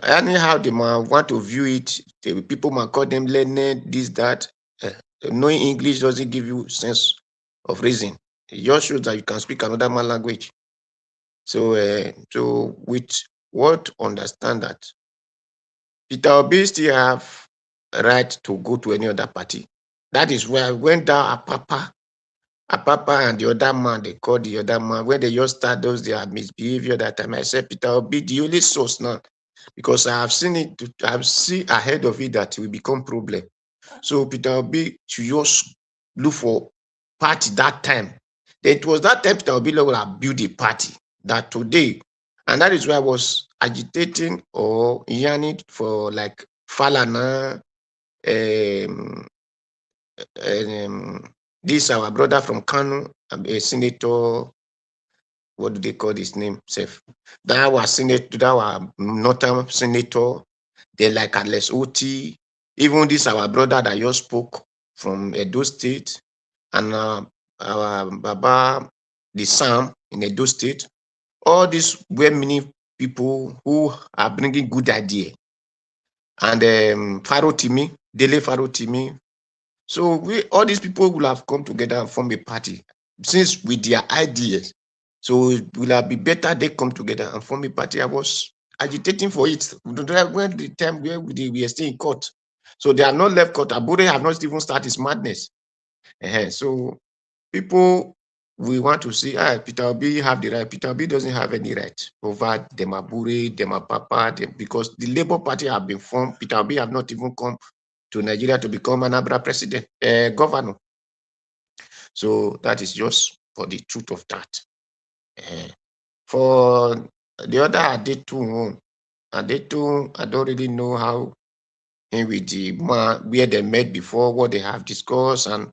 Anyhow they might want to view it, people might call them learned, this, that. Knowing English doesn't give you sense of reason. It just shows that you can speak another man language. So, so with what understand that Peter Obi still have a right to go to any other party. That is where I went down Apapa and the other man, they call the other man, when they just start those their misbehavior that time, I said, Peter Obi, the only source now, because I have seen it, I've seen ahead of it that it will become problem. So Peter Obi should just look for party that time. It was that time Peter Obi will have built a party that today, and that is why I was agitating or yearning for like Falana, this our brother from Kano, a senator. What do they call his name? Self. That was senator. That was northern senator. They like Alex Oti. Even this our brother that just spoke from Edo State, and our Baba the Sam in Edo State. All these were many people who are bringing good idea. And Faro Timi, Dele Faro Timi. So all these people will have come together and form a party, since with their ideas. So it will have be better they come together and form a party. I was agitating for it when the time where we are still in court. So they are not left court. Abure have not even started his madness. So people, we want to see, Peter Obi have the right. Peter Obi doesn't have any right over Demabure, Demapapa, because the Labour Party have been formed. Peter Obi have not even come to Nigeria to become Anambra president, governor. So that is just for the truth of that. For the other Adeturn, I don't really know how him with the man, where they met before, what they have discussed, and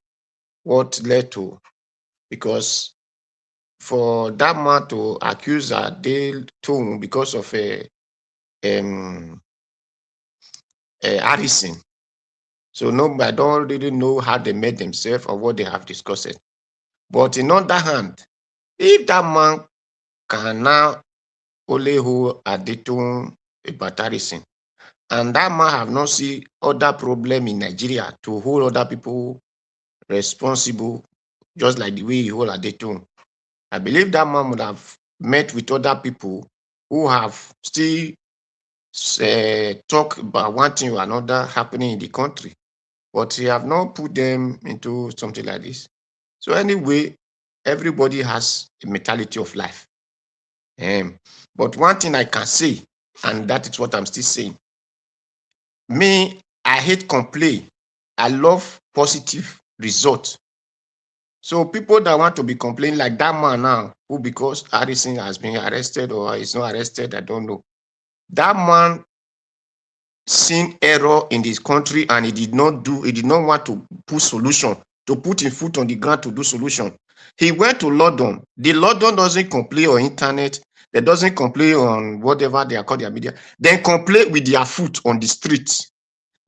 what led to, because for that man to accuse Adeturn because of Harrison. So no, I don't really know how they met themselves or what they have discussed. But in other hand, if that man can now only hold Adeturn about Harrison, and that man have not seen other problem in Nigeria to hold other people responsible, just like the way he hold Adeturn, I believe that man would have met with other people who have still talk about one thing or another happening in the country, but he have not put them into something like this. So anyway, everybody has a mentality of life. But one thing I can say, and that is what I'm still saying, me, I hate complaint. I love positive results. So people that want to be complaining like that man now, who because Harrison has been arrested or is not arrested, I don't know. That man seen error in this country and he did not want to put solution, to put his foot on the ground to do solution. He went to London. The London doesn't complain on internet. They doesn't complain on whatever they are called their media. They complain with their foot on the street.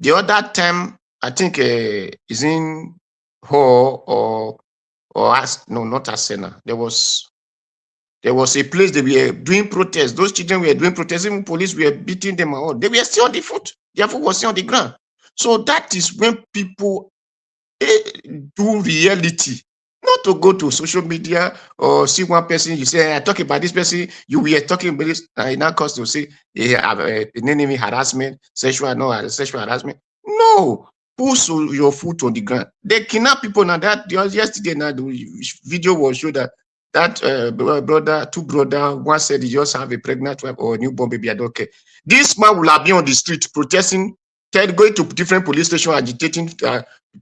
The other time, I think is in Hall no, not Arsenal. There was a place they were doing protests. Those children were doing protests. Even police were beating them out. They were still on the foot. Their foot was still on the ground. So that is when people do reality. Not to go to social media or see one person, you say, I talk about this person, you were talking about this, and now cause to say, enemy harassment, sexual harassment. No, Put your foot on the ground. They kidnap people now. That yesterday now the video was showed that brother, two brother, one said he just have a pregnant wife or a newborn baby. I don't care. This man will have been on the street protesting, going to different police stations, agitating.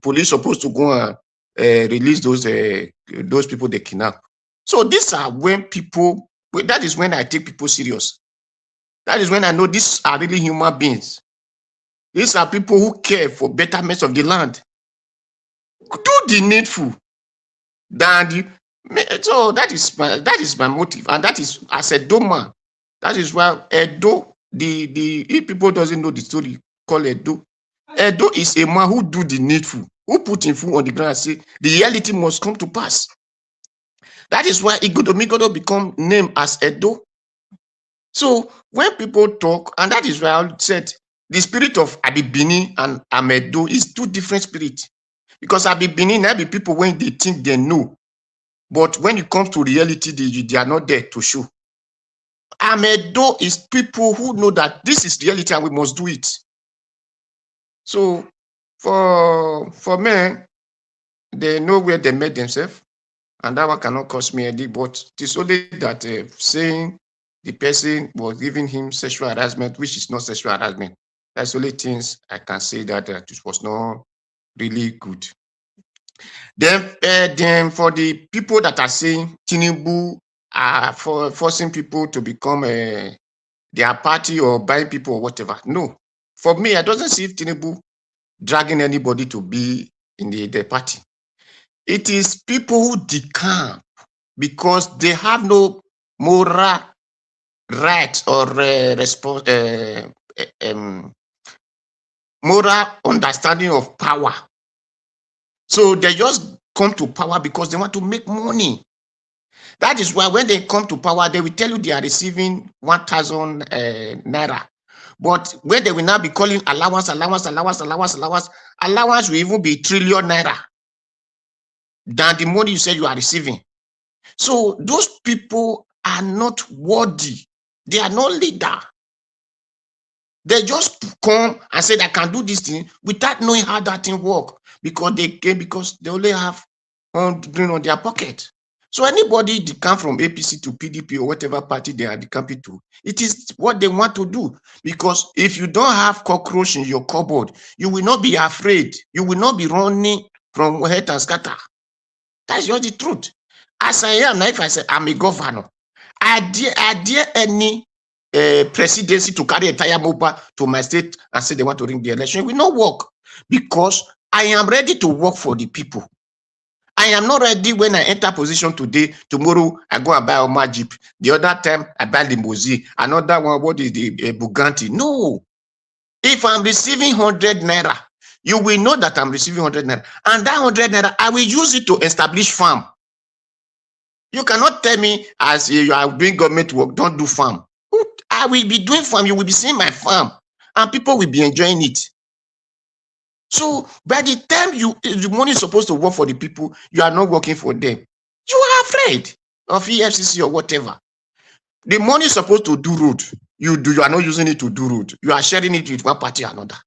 Police supposed to go and release those people they kidnap. So these are when people. That is when I take people serious. That is when I know these are really human beings. These are people who care for betterment of the land. Do the needful. So that is my motive, and that is as a man. That is why Edo, if people doesn't know the story, call Edo. Edo is a man who do the needful, who put him foot on the ground and say the reality must come to pass. That is why Igodomigodo become named as Edo. So when people talk, and that is why I said the spirit of Abibini and Amedo is two different spirits. Because Abibini now be people when they think they know, but when it comes to reality, they are not there to show. Amedo is people who know that this is reality and we must do it. So for me, they know where they made themselves, and that one cannot cause me any. But it's only that saying the person was giving him sexual harassment, which is not sexual harassment. That's the only things I can say that it was not really good. Then for the people that are saying Tinubu are forcing people to become their party or buying people or whatever. No. For me, I don't see Tinubu dragging anybody to be in the party. It is people who decamp because they have no moral right or moral understanding of power. So they just come to power because they want to make money. That is why when they come to power, they will tell you they are receiving 1,000 naira. But when they will now be calling allowance will even be trillion naira than the money you said you are receiving. So those people are not worthy. They are not leader. They just come and say, I can do this thing without knowing how that thing works because they only have green on their pocket. So anybody that come from APC to PDP or whatever party they are decamping to, it is what they want to do. Because if you don't have cockroach in your cupboard, you will not be afraid. You will not be running from head and scatter. That's just the truth. As I am now, if I say I'm a governor, I dare any presidency to carry entire mobile to my state and say they want to ring the election. It will not work because I am ready to work for the people. I am not ready when I enter position today. Tomorrow I go and buy my Jeep. The other time I buy limousine. Another one, what is the Bugatti? No. If I'm receiving 100 naira, you will know that I'm receiving 100 naira. And that 100 naira, I will use it to establish farm. You cannot tell me as you are doing government work, don't do farm. I will be doing farm. You will be seeing my farm. And people will be enjoying it. So by the time the money is supposed to work for the people, you are not working for them. You are afraid of EFCC or whatever. The money is supposed to do road. You are not using it to do road. You are sharing it with one party or another.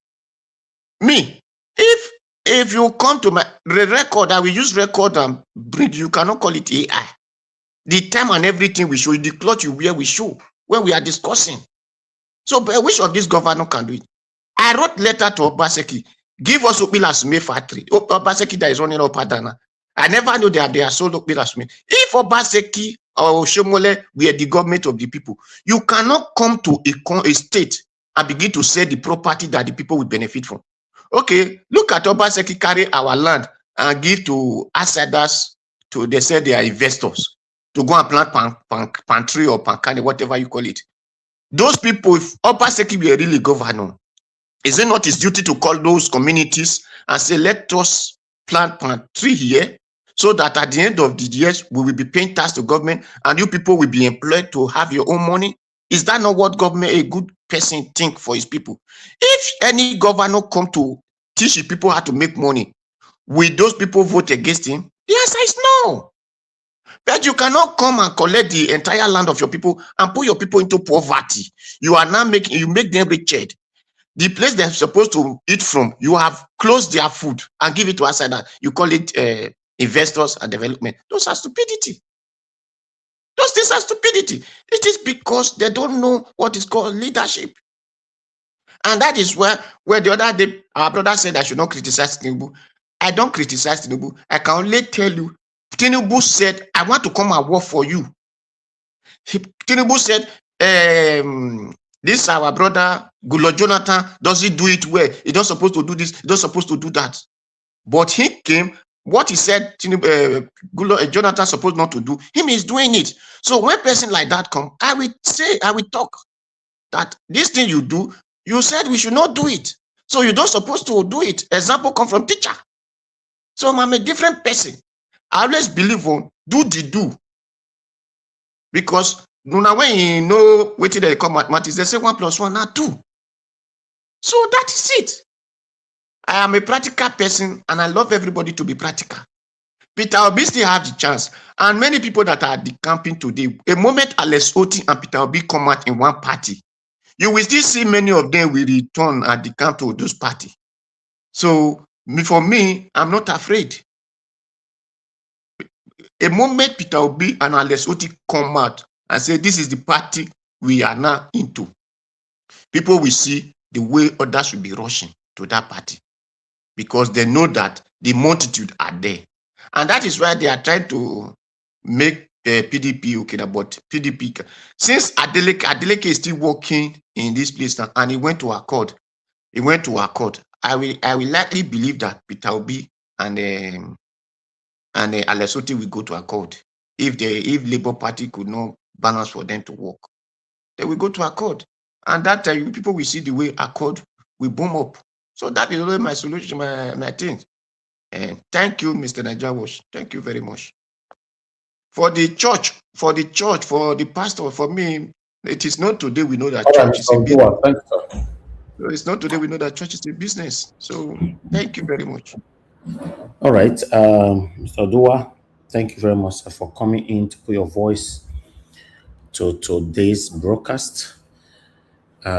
Me, if you come to my record, I will use record and bring. You cannot call it AI. The time and everything we show, the cloth you wear we show when we are discussing. So which of these governor can do it? I wrote letter to Obaseki. Give us Opilasme factory. Obaseki that is running up Adana. I never knew they are sold Opilasme. If Obaseki or Shomole were the government of the people, you cannot come to a state and begin to sell the property that the people will benefit from. Okay, look at Obaseki carry our land and give to outsiders they say they are investors to go and plant pan tree or pancani, whatever you call it. Those people, if Obaseki were really governor, is it not his duty to call those communities and say, let us plant palm tree here so that at the end of the year, we will be paying tax to government and you people will be employed to have your own money? Is that not what government, a good person, think for his people? If any governor come to teach his people how to make money, will those people vote against him? The answer is no. But you cannot come and collect the entire land of your people and put your people into poverty. You are now you make them wretched. the place they're supposed to eat from, you have closed their food and give it to outsider. You call it investors and development. Those are stupidity. Those things are stupidity. It is because they don't know what is called leadership. And that is where the other day, our brother said I should not criticize Tinubu. I don't criticize Tinubu. I can only tell you, Tinubu said, I want to come and work for you. Tinubu said, this our brother, Gulo Jonathan, doesn't do it well. He's not supposed to do this. He's not supposed to do that. But he came, what he said, Gulo, Jonathan supposed not to do, him is doing it. So when person like that come, I will talk that this thing you do, you said we should not do it. So you don't supposed to do it. Example come from teacher. So I'm a different person. I always believe on do the do. Because now when you know what they call mathematics, they say 1 + 1 are 2. So that is it. I am a practical person and I love everybody to be practical. Peter Obi still have the chance. And many people that are decamping today, a moment Alex Oti and Peter Obi come out in one party, you will still see many of them will return at the camp to those parties. So for me, I'm not afraid. A moment Peter Obi and Alex Oti come out and say, this is the party we are now into, people will see the way others will be rushing to that party because they know that the multitude are there. And that is why they are trying to make PDP okay, but PDP, since Adeleke is still working in this place now, and he went to Accord, I will likely believe that Peter Obi and Alex Oti will go to Accord. If Labour Party could not balance for them to work, they will go to Accord. And that time, people will see the way Accord will boom up. So that is always my solution, my thing. And thank you, Mr. Najawash. Thank you very much. For the church, for the pastor, for me, it is not today we know that church is a business. So it's not today we know that church is a business. So thank you very much. All right, Mr. Dua, thank you very much for coming in to put your voice to today's broadcast. We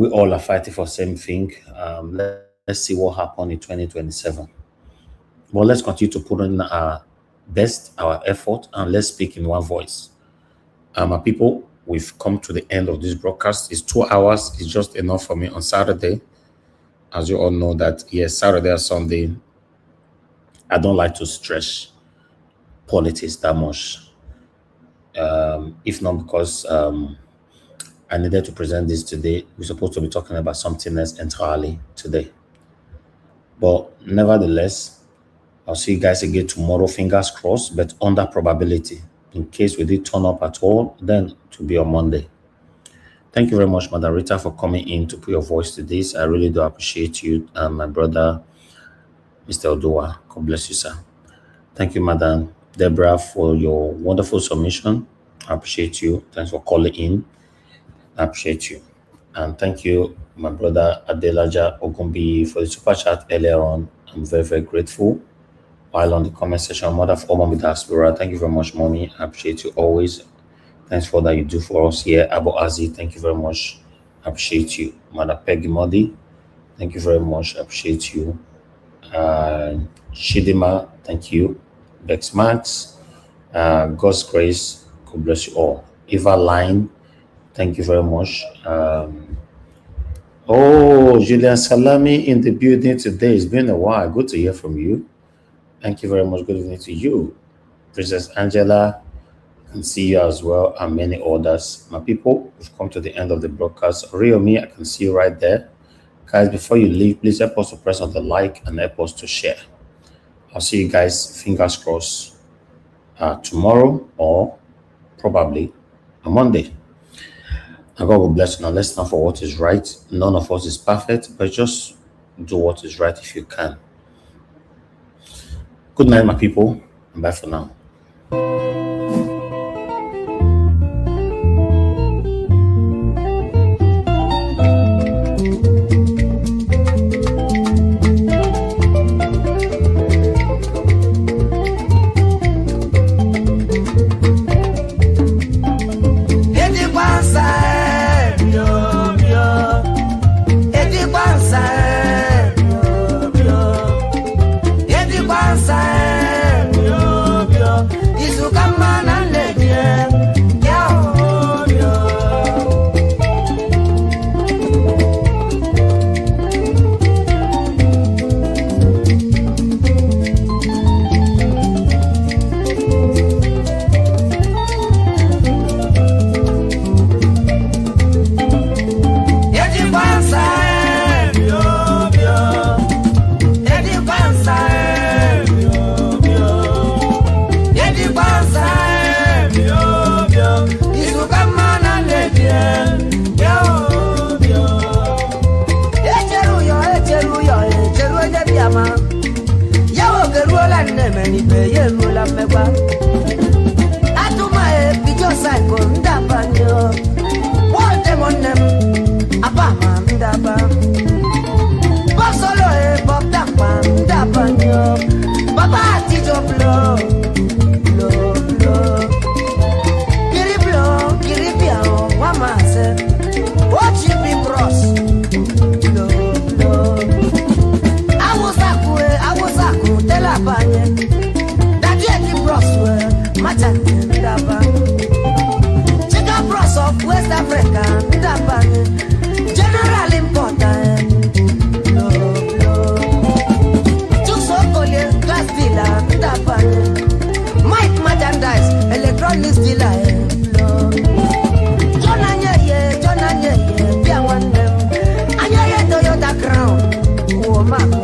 all are fighting for the same thing. Let's see what happens in 2027. But let's continue to put in our best, our effort, and let's speak in one voice. My people, we've come to the end of this broadcast. It's 2 hours. It's just enough for me on Saturday. As you all know that, yes, Saturday or Sunday, I don't like to stress politics that much. If not because I needed to present this today. We're supposed to be talking about something else entirely today. But nevertheless, I'll see you guys again tomorrow, fingers crossed, but under probability. In case we did turn up at all, then to be on Monday. Thank you very much, Madam Rita, for coming in to put your voice to this. I really do appreciate you and my brother, Mr. Odua. God bless you, sir. Thank you, Madam Deborah, for your wonderful submission. I appreciate you. Thanks for calling in. I appreciate you. And thank you, my brother Adelaja Ogumbi, for the super chat earlier on. I'm very, very grateful. While on the comment section, Mother of Omar Diaspora, thank you very much, Mommy. I appreciate you always. Thanks for that you do for us here. Abu Azi, thank you very much. I appreciate you. Mother Peggy Modi, thank you very much. I appreciate you. Shidima, thank you. Bex Max, God's grace, God bless you all. Eva Line, thank you very much. Julian Salami in the building today. It's been a while. Good to hear from you. Thank you very much. Good evening to you. Princess Angela, I can see you as well, and many others. My people, we've come to the end of the broadcast. Riomi, I can see you right there. Guys, before you leave, please help us to press on the like and help us to share. I'll see you guys, fingers crossed, tomorrow or probably on Monday. And God will bless you. Now, let's stand for what is right. None of us is perfect, but just do what is right if you can. Good night, my people, and bye for now. Edi Yeruola nemeni be Yeruola meba. Atuma e bijo psycho ndabanyo. What them on them? Abama ndaba. Bosolo e Bob Dapa ndabanyo. Baba tijo blow. Kiri blow, kiri biao, mama se. What you be bros? I was a tell Abanye. That you bros were Matan Daba. Check out bros of West Africa, Dabanye. General important. Chusokolia, glass dealer, Dabanye. Mike merchandise, electronics dealer. John Anye, Piawan them. Anye Toyota Crown. Woman.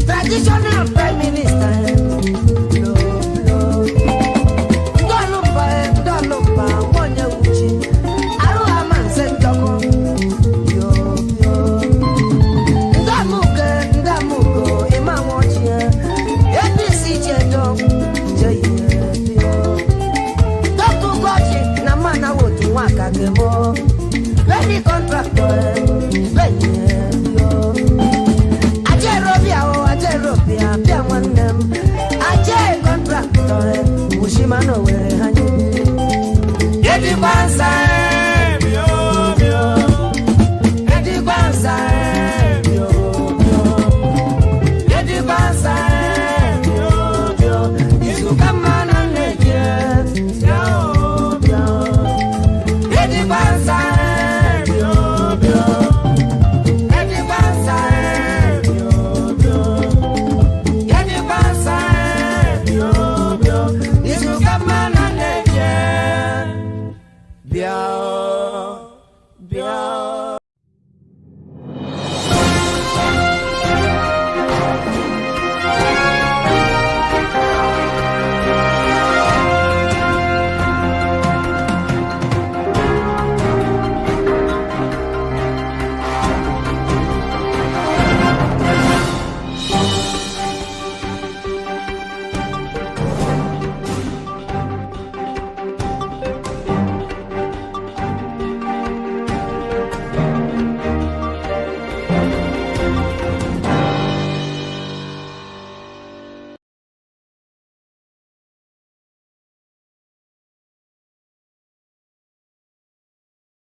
Traditional Prime Minister. Ushimano we hanyi. Yeti bansa.